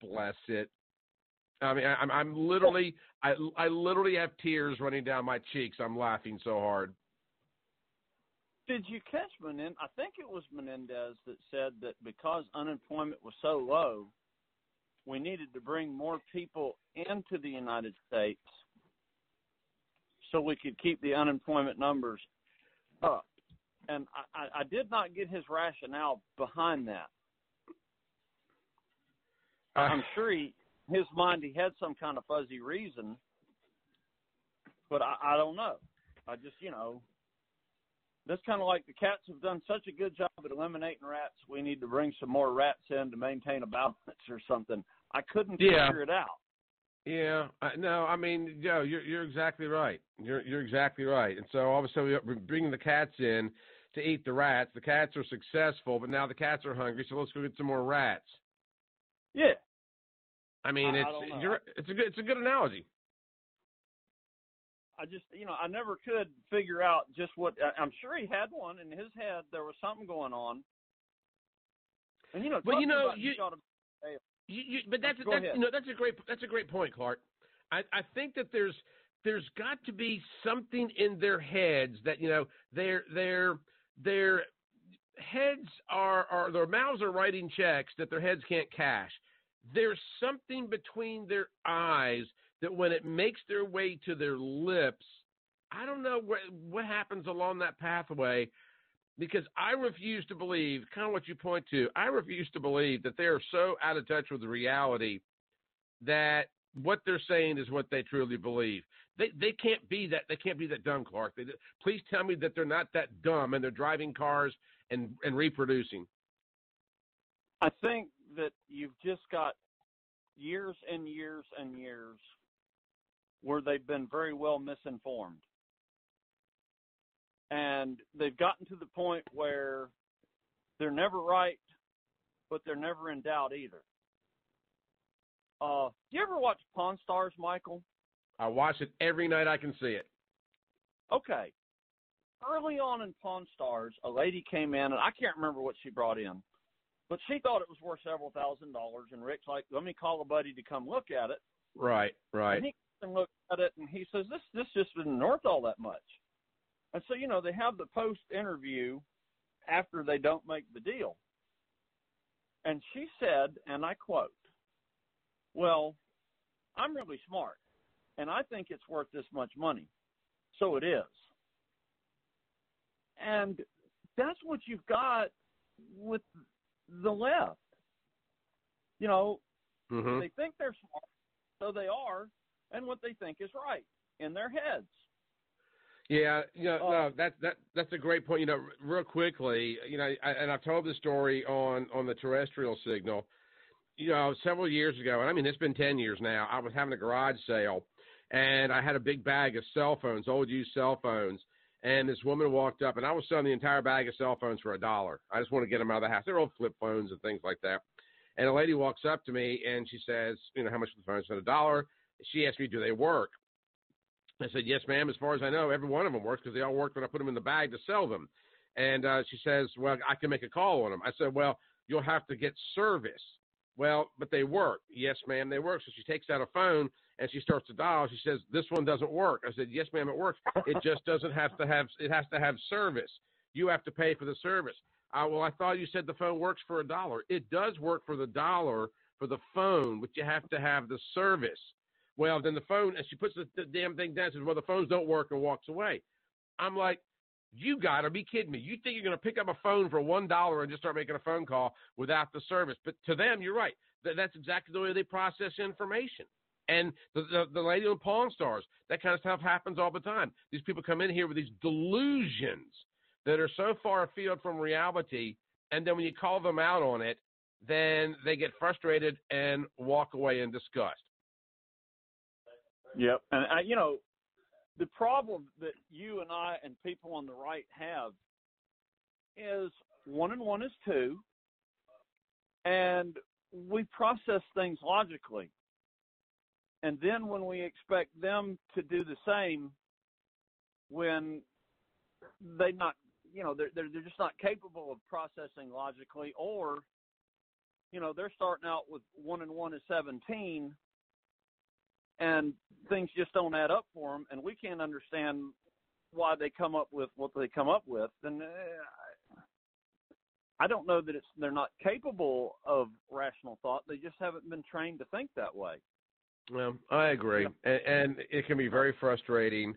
bless it. I mean, I'm literally, I literally have tears running down my cheeks. I'm laughing so hard. Did you catch Menendez? I think it was Menendez that said that because unemployment was so low, we needed to bring more people into the United States so we could keep the unemployment numbers up. And I did not get his rationale behind that. I'm sure his mind, he had some kind of fuzzy reason, but I don't know. I just, that's kind of like the cats have done such a good job at eliminating rats. We need to bring some more rats in to maintain a balance or something. I couldn't figure it out. Yeah, no, I mean, Joe, you're exactly right. You're exactly right. And so all of a sudden we're bringing the cats in to eat the rats. The cats are successful, but now the cats are hungry, so let's go get some more rats. Yeah. I mean, it's a good analogy. I just, I never could figure out just what. I'm sure he had one in his head. There was something going on. And but that's a great point, Clark. I think that there's got to be something in their heads that their heads are their mouths are writing checks that their heads can't cash. There's something between their eyes that when it makes their way to their lips, I don't know what happens along that pathway, because I refuse to believe, kind of what you point to, I refuse to believe that they are so out of touch with the reality that what they're saying is what they truly believe. They can't be that dumb, Clark. Please tell me that they're not that dumb and they're driving cars and reproducing. I think that you've just got years and years and years where they've been very well misinformed. And they've gotten to the point where they're never right, but they're never in doubt either. You ever watch Pawn Stars, Michael? I watch it every night I can see it. Okay. Early on in Pawn Stars, a lady came in, and I can't remember what she brought in, but she thought it was worth several $1,000s, and Rick's like, let me call a buddy to come look at it. Right. And he looked at it, and he says, this just isn't worth all that much. And so, they have the post-interview after they don't make the deal. And she said, and I quote, well, I'm really smart, and I think it's worth this much money. So it is. And that's what you've got with the left. They think they're smart, so they are, and what they think is right in their heads. Yeah, no, that's a great point. Real quickly, and I've told this story on the terrestrial signal. Several years ago, and I mean it's been 10 years now. I was having a garage sale, and I had a big bag of cell phones, old used cell phones. And this woman walked up, and I was selling the entire bag of cell phones for $1. I just want to get them out of the house. They're old flip phones and things like that. And a lady walks up to me, and she says, how much are the phones? I said, $1. She asked me, do they work? I said, yes, ma'am. As far as I know, every one of them works because they all work when I put them in the bag to sell them. And she says, well, I can make a call on them. I said, well, you'll have to get service. Well, but they work. Yes, ma'am, they work. So she takes out a phone and she starts to dial. She says, this one doesn't work. I said, yes, ma'am, it works. It just doesn't have to have, it has to have service. You have to pay for the service. Well, I thought you said the phone works for $1. It does work for the $1 for the phone, but you have to have the service. Well, then the phone, and she puts the damn thing down and says, well, the phones don't work, and walks away. I'm like, you got to be kidding me. You think you're going to pick up a phone for $1 and just start making a phone call without the service. But to them, you're right. That's exactly the way they process information. And the lady on Pawn Stars, that kind of stuff happens all the time. These people come in here with these delusions that are so far afield from reality, and then when you call them out on it, then they get frustrated and walk away in disgust. Yep. And, the problem that you and I and people on the right have is 1 and 1 is 2, and we process things logically. And then when we expect them to do the same, when they're just not capable of processing logically, or, they're starting out with 1 and 1 is 17, and things just don't add up for them, and we can't understand why they come up with what they come up with, then I don't know that they're not capable of rational thought. They just haven't been trained to think that way. Well, I agree. And it can be very frustrating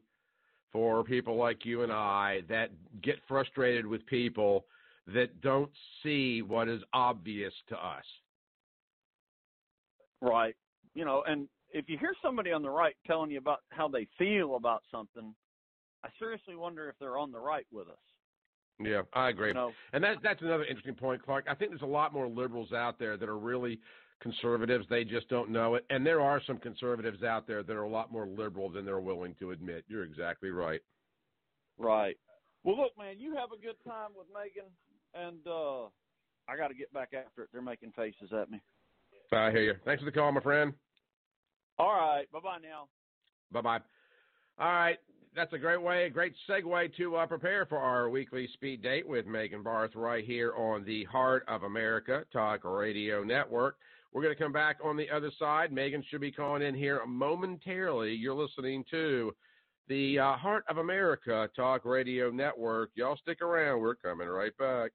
for people like you and I that get frustrated with people that don't see what is obvious to us. Right. And if you hear somebody on the right telling you about how they feel about something, I seriously wonder if they're on the right with us. Yeah, I agree. And that's another interesting point, Clark. I think there's a lot more liberals out there that are really conservatives. They just don't know it. And there are some conservatives out there that are a lot more liberal than they're willing to admit. You're exactly right. Right. Well, look, man, you have a good time with Megan, and I got to get back after it. They're making faces at me. I hear you. Thanks for the call, my friend. All right. Bye-bye now. Bye-bye. All right. That's a great segue to prepare for our weekly speed date with Megan Barth right here on the Heart of America Talk Radio Network. We're going to come back on the other side. Megan should be calling in here momentarily. You're listening to the Heart of America Talk Radio Network. Y'all stick around. We're coming right back.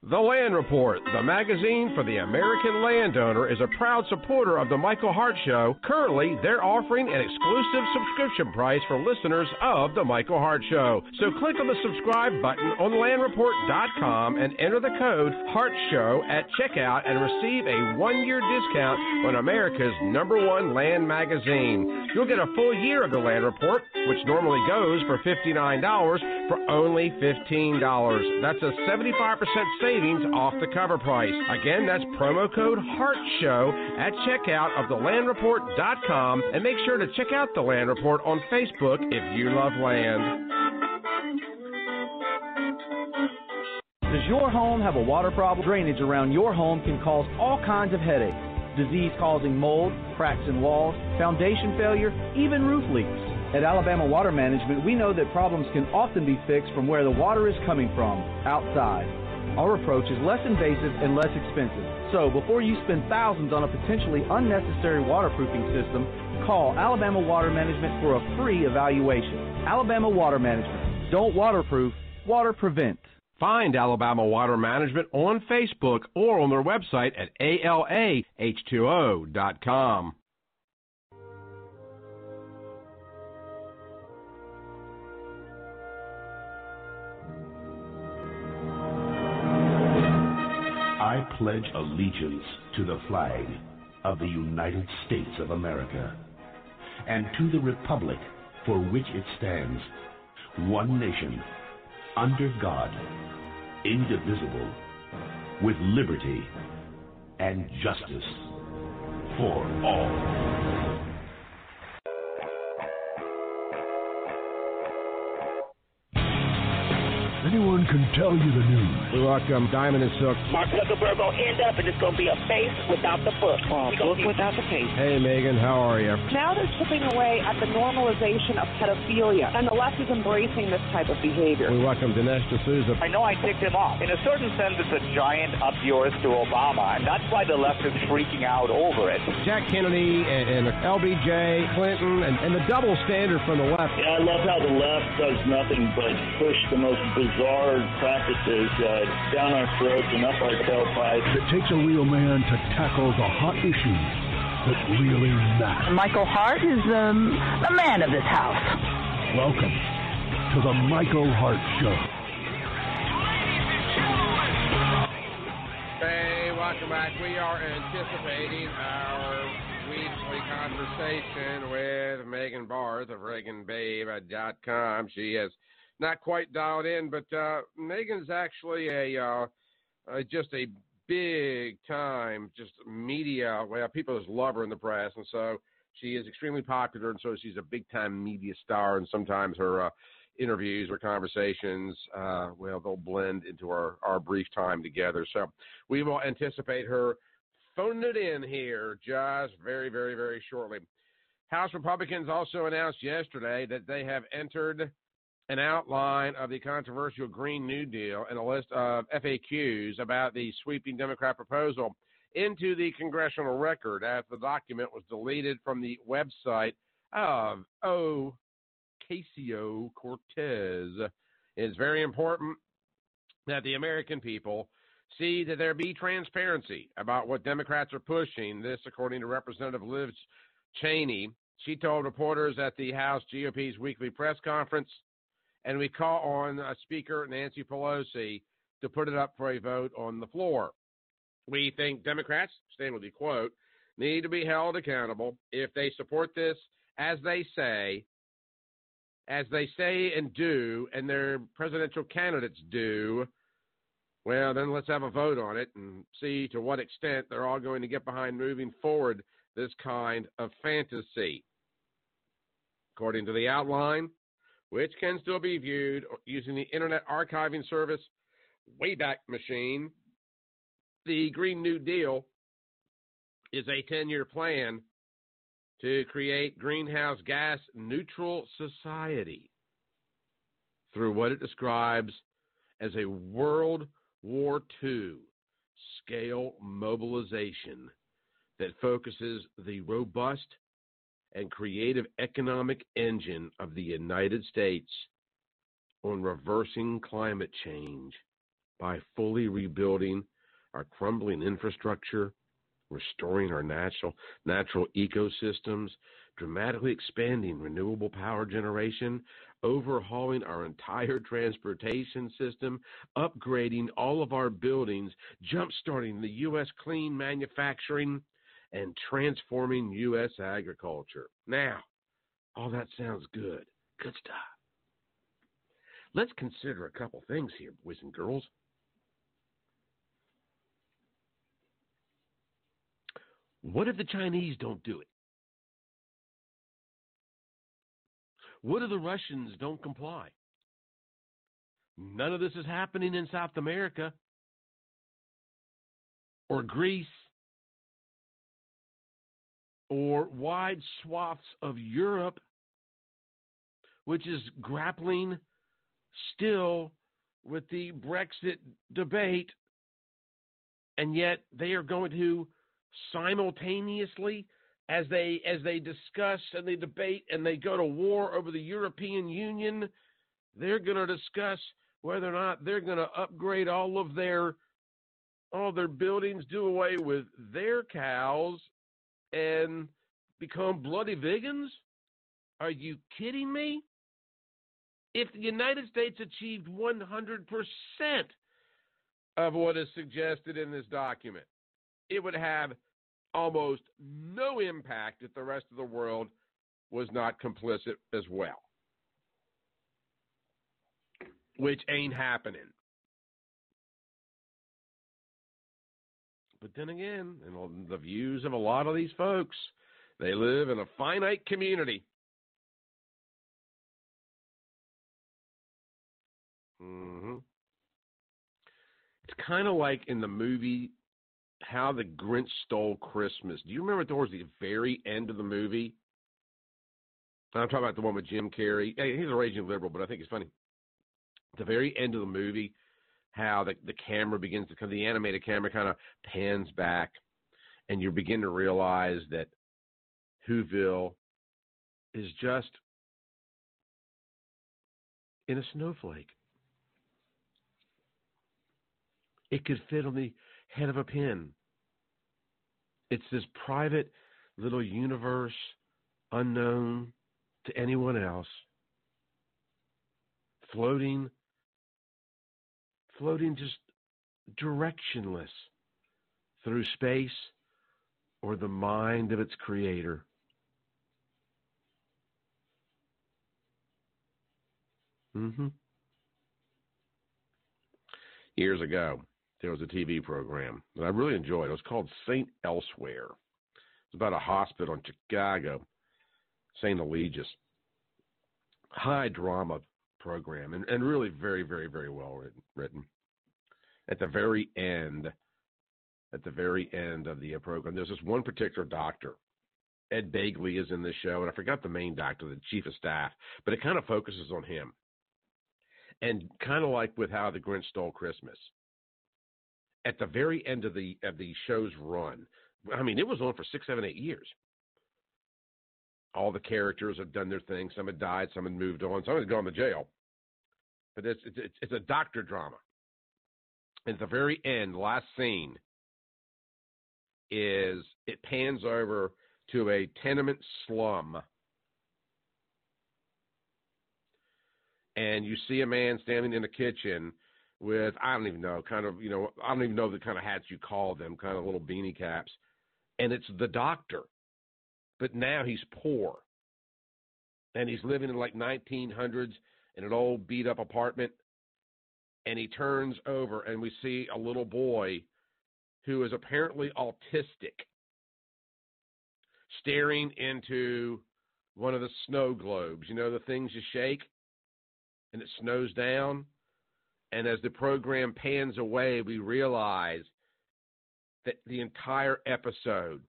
The Land Report, the magazine for the American landowner, is a proud supporter of the Michael Hart Show. Currently, they're offering an exclusive subscription price for listeners of the Michael Hart Show. So click on the subscribe button on landreport.com and enter the code HARTSHOW at checkout and receive a 1-year discount on America's #1 land magazine. You'll get a full year of the Land Report, which normally goes for $59, for only $15. That's a 75% savings off the cover price. Again, that's promo code HARTSHOW at checkout of thelandreport.com, and make sure to check out the Land Report on Facebook if you love land. Does your home have a water problem? Drainage around your home can cause all kinds of headaches. Disease-causing mold, cracks in walls, foundation failure, even roof leaks. At Alabama Water Management, we know that problems can often be fixed from where the water is coming from, outside. Our approach is less invasive and less expensive. So before you spend thousands on a potentially unnecessary waterproofing system, call Alabama Water Management for a free evaluation. Alabama Water Management. Don't waterproof, water prevent. Find Alabama Water Management on Facebook or on their website at ALAH2O.com. I pledge allegiance to the flag of the United States of America and to the republic for which it stands, one nation, under God, indivisible, with liberty and justice for all. Anyone can tell you the news. We welcome Diamond and Silk. Mark Zuckerberg will end up, and it's going to be a face without the book. Book without the face. Hey, Megan, how are you? Now they're chipping away at the normalization of pedophilia, and the left is embracing this type of behavior. We welcome Dinesh D'Souza. I know I ticked him off. In a certain sense, it's a giant up yours to Obama, and that's why the left is freaking out over it. Jack Kennedy and LBJ, Clinton, and the double standard from the left. Yeah, I love how the left does nothing but push the most bizarre practices down our throats and up our tailpipes. It takes a real man to tackle the hot issues that really matter. Michael Hart is the man of this house. Welcome to the Michael Hart Show. Hey, welcome back. We are anticipating our weekly conversation with Megan Barth of ReaganBabe.com. She has not quite dialed in, but Megan's actually just a big time media. Well, people just love her in the press, and so she is extremely popular, and so she's a big time media star. And sometimes her interviews or conversations, they'll blend into our brief time together. So we will anticipate her phoning it in here just very, very, very shortly. House Republicans also announced yesterday that they have entered an outline of the controversial Green New Deal and a list of FAQs about the sweeping Democrat proposal into the congressional record after the document was deleted from the website of Ocasio-Cortez. It's very important that the American people see that there be transparency about what Democrats are pushing. This, according to Representative Liz Cheney. She told reporters at the House GOP's weekly press conference, and we call on Speaker Nancy Pelosi to put it up for a vote on the floor. We think Democrats, staying with the quote, need to be held accountable if they support this as they say and do, and their presidential candidates do. Well, then let's have a vote on it and see to what extent they're all going to get behind moving forward this kind of fantasy. According to the outline, which can still be viewed using the Internet Archiving Service Wayback Machine, the Green New Deal is a 10-year plan to create greenhouse gas neutral society through what it describes as a World War II scale mobilization that focuses the robust and creative economic engine of the United States on reversing climate change by fully rebuilding our crumbling infrastructure, restoring our natural ecosystems, dramatically expanding renewable power generation, overhauling our entire transportation system, upgrading all of our buildings, jump-starting the U.S. clean manufacturing, and transforming U.S. agriculture. Now, all that sounds good. Good stuff. Let's consider a couple things here, boys and girls. What if the Chinese don't do it? What if the Russians don't comply? None of this is happening in South America or Greece or wide swaths of Europe, which is grappling still with the Brexit debate, and yet they are going to simultaneously, as they discuss and they debate and they go to war over the European Union, they're going to discuss whether or not they're going to upgrade all their buildings, do away with their cows, and become bloody vegans? Are you kidding me? If the United States achieved 100% of what is suggested in this document, it would have almost no impact if the rest of the world was not complicit as well, which ain't happening. But then again, in the views of a lot of these folks, they live in a finite community. Mm-hmm. It's kind of like in the movie How the Grinch Stole Christmas. Do you remember towards the very end of the movie? I'm talking about the one with Jim Carrey. Hey, he's a raging liberal, but I think it's funny. At the very end of the movie, how the camera begins to come, the animated camera kind of pans back, and you begin to realize that Whoville is just in a snowflake. It could fit on the head of a pin. It's this private little universe, unknown to anyone else, floating just directionless through space or the mind of its creator. Mm-hmm. Years ago, there was a TV program that I really enjoyed. It was called St. Elsewhere. It's about a hospital in Chicago, St. Eligius. High drama program and really very, very, very well written. At the very end of the program, there's this one particular doctor. Ed Begley is in this show, and I forgot the main doctor, the chief of staff, but it kind of focuses on him. And kind of like with How the Grinch Stole Christmas, at the very end of the show's run, I mean, it was on for 6, 7, 8 years. All the characters have done their thing. Some had died, some had moved on, some had gone to jail. But it's a doctor drama. And at the very end, last scene is it pans over to a tenement slum. And you see a man standing in the kitchen with, I don't even know, I don't even know the kind of hats you call them, kind of little beanie caps. And it's the doctor. But now he's poor. And he's living in like 1900s in an old beat up apartment. And he turns over and we see a little boy who is apparently autistic staring into one of the snow globes. You know, the things you shake and it snows down. And as the program pans away, we realize that the entire episode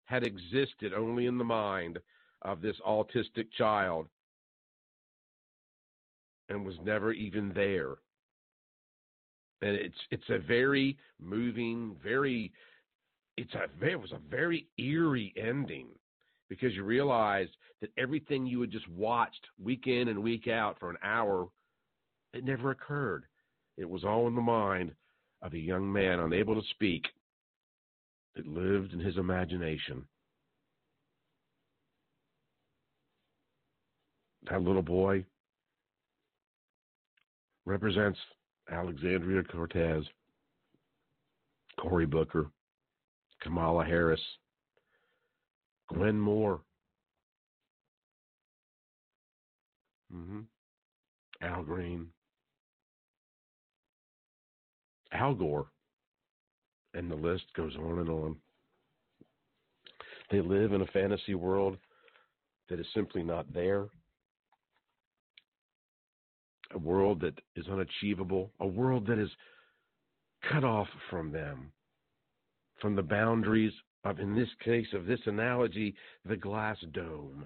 had existed only in the mind of this autistic child and was never even there. And it's a very moving, it was a very eerie ending because you realize that everything you had just watched week in and week out for an hour, it never occurred. It was all in the mind of a young man unable to speak. It lived in his imagination. That little boy represents Alexandria Cortez, Cory Booker, Kamala Harris, Gwen Moore, Al Green, Al Gore, and the list goes on and on. They live in a fantasy world that is simply not there. A world that is unachievable, a world that is cut off from them, from the boundaries of, in this case of this analogy, the glass dome.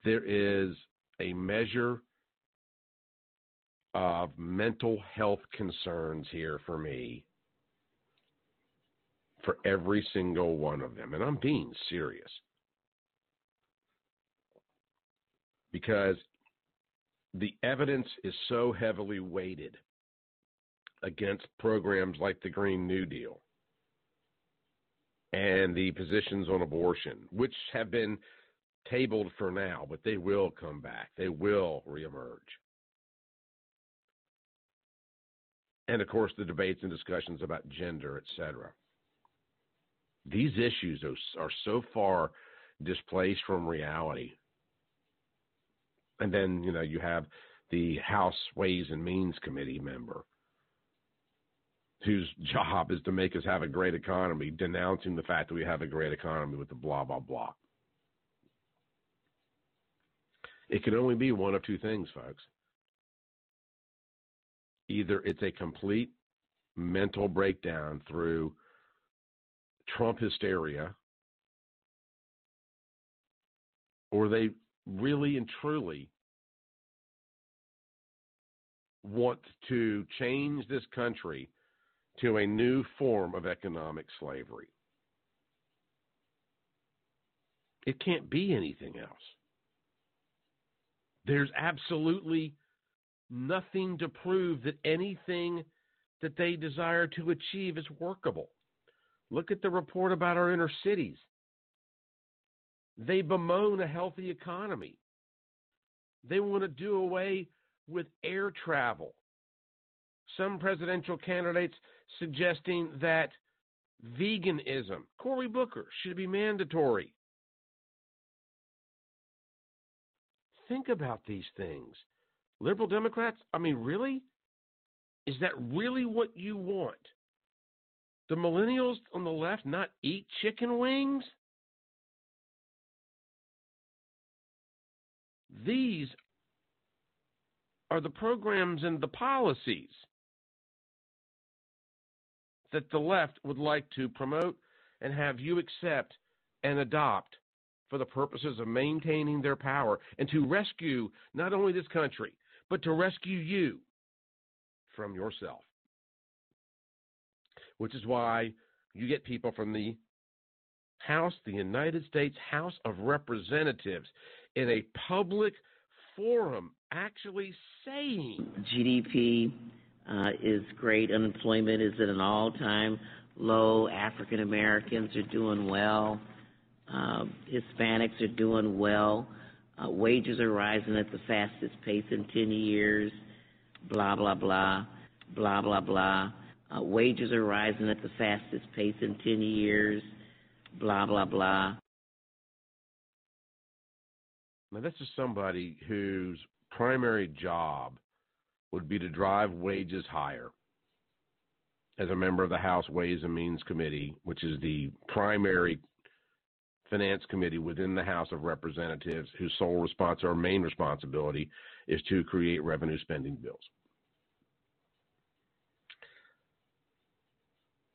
There is a measure of mental health concerns here for me, for every single one of them, and I'm being serious. Because the evidence is so heavily weighted against programs like the Green New Deal and the positions on abortion, which have been tabled for now, but they will come back. They will reemerge. And, of course, the debates and discussions about gender, etc. These issues are so far displaced from reality. And then, you have the House Ways and Means Committee member whose job is to make us have a great economy, denouncing the fact that we have a great economy with the blah, blah, blah. It can only be one of two things, folks. Either it's a complete mental breakdown through Trump hysteria, or they really and truly want to change this country to a new form of economic slavery. It can't be anything else. There's absolutely nothing to prove that anything that they desire to achieve is workable. Look at the report about our inner cities. They bemoan a healthy economy. They want to do away with air travel. Some presidential candidates suggesting that veganism, Cory Booker, should be mandatory. Think about these things. Liberal Democrats, I mean, really? Is that really what you want? The millennials on the left not eat chicken wings? These are the programs and the policies that the left would like to promote and have you accept and adopt for the purposes of maintaining their power and to rescue not only this country, but to rescue you from yourself. Which is why you get people from the House, the United States House of Representatives, in a public forum actually saying GDP is great. Unemployment is at an all-time low. African Americans are doing well. Hispanics are doing well. Wages are rising at the fastest pace in 10 years. Blah, blah, blah. Blah, blah, blah. Wages are rising at the fastest pace in 10 years. Blah, blah, blah. Now, this is somebody whose primary job would be to drive wages higher as a member of the House Ways and Means Committee, which is the primary finance committee within the House of Representatives, whose sole response or main responsibility is to create revenue spending bills.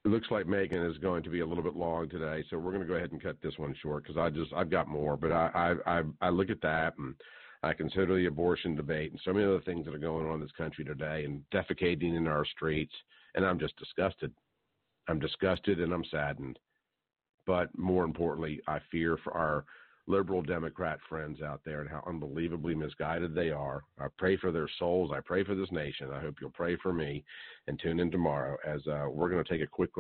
It looks like Megan is going to be a little bit long today, so we're going to go ahead and cut this one short because I've got more. But I look at that and I consider the abortion debate and so many other things that are going on in this country today and defecating in our streets, and I'm just disgusted. I'm disgusted and I'm saddened. But more importantly, I fear for our liberal Democrat friends out there and how unbelievably misguided they are. I pray for their souls. I pray for this nation. I hope you'll pray for me and tune in tomorrow as we're going to take a quick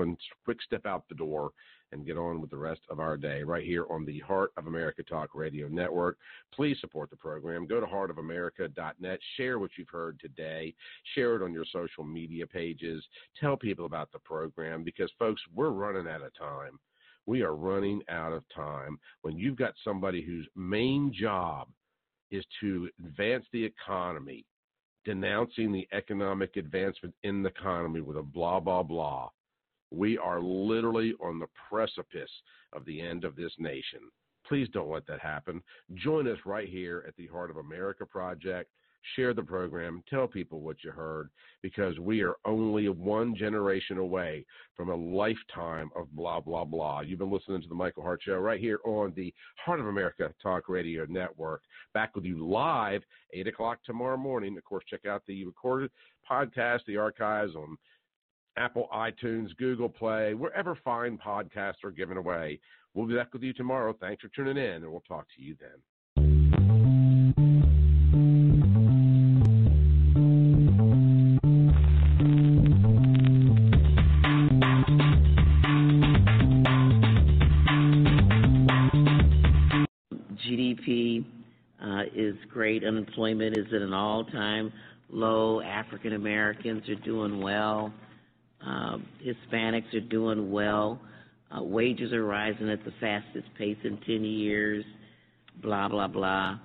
step out the door and get on with the rest of our day right here on the Heart of America Talk Radio Network. Please support the program. Go to heartofamerica.net. Share what you've heard today. Share it on your social media pages. Tell people about the program because, folks, we're running out of time. We are running out of time when you've got somebody whose main job is to advance the economy, denouncing the economic advancement in the economy with a blah, blah, blah. We are literally on the precipice of the end of this nation. Please don't let that happen. Join us right here at the Heart of America Project. Share the program. Tell people what you heard because we are only one generation away from a lifetime of blah, blah, blah. You've been listening to the Michael Hart Show right here on the Heart of America Talk Radio Network. Back with you live, 8 o'clock tomorrow morning. Of course, check out the recorded podcast, the archives on Apple, iTunes, Google Play, wherever fine podcasts are given away. We'll be back with you tomorrow. Thanks for tuning in, and we'll talk to you then. GDP is great. Unemployment is at an all-time low. African Americans are doing well. Hispanics are doing well. Wages are rising at the fastest pace in 10 years. Blah, blah, blah.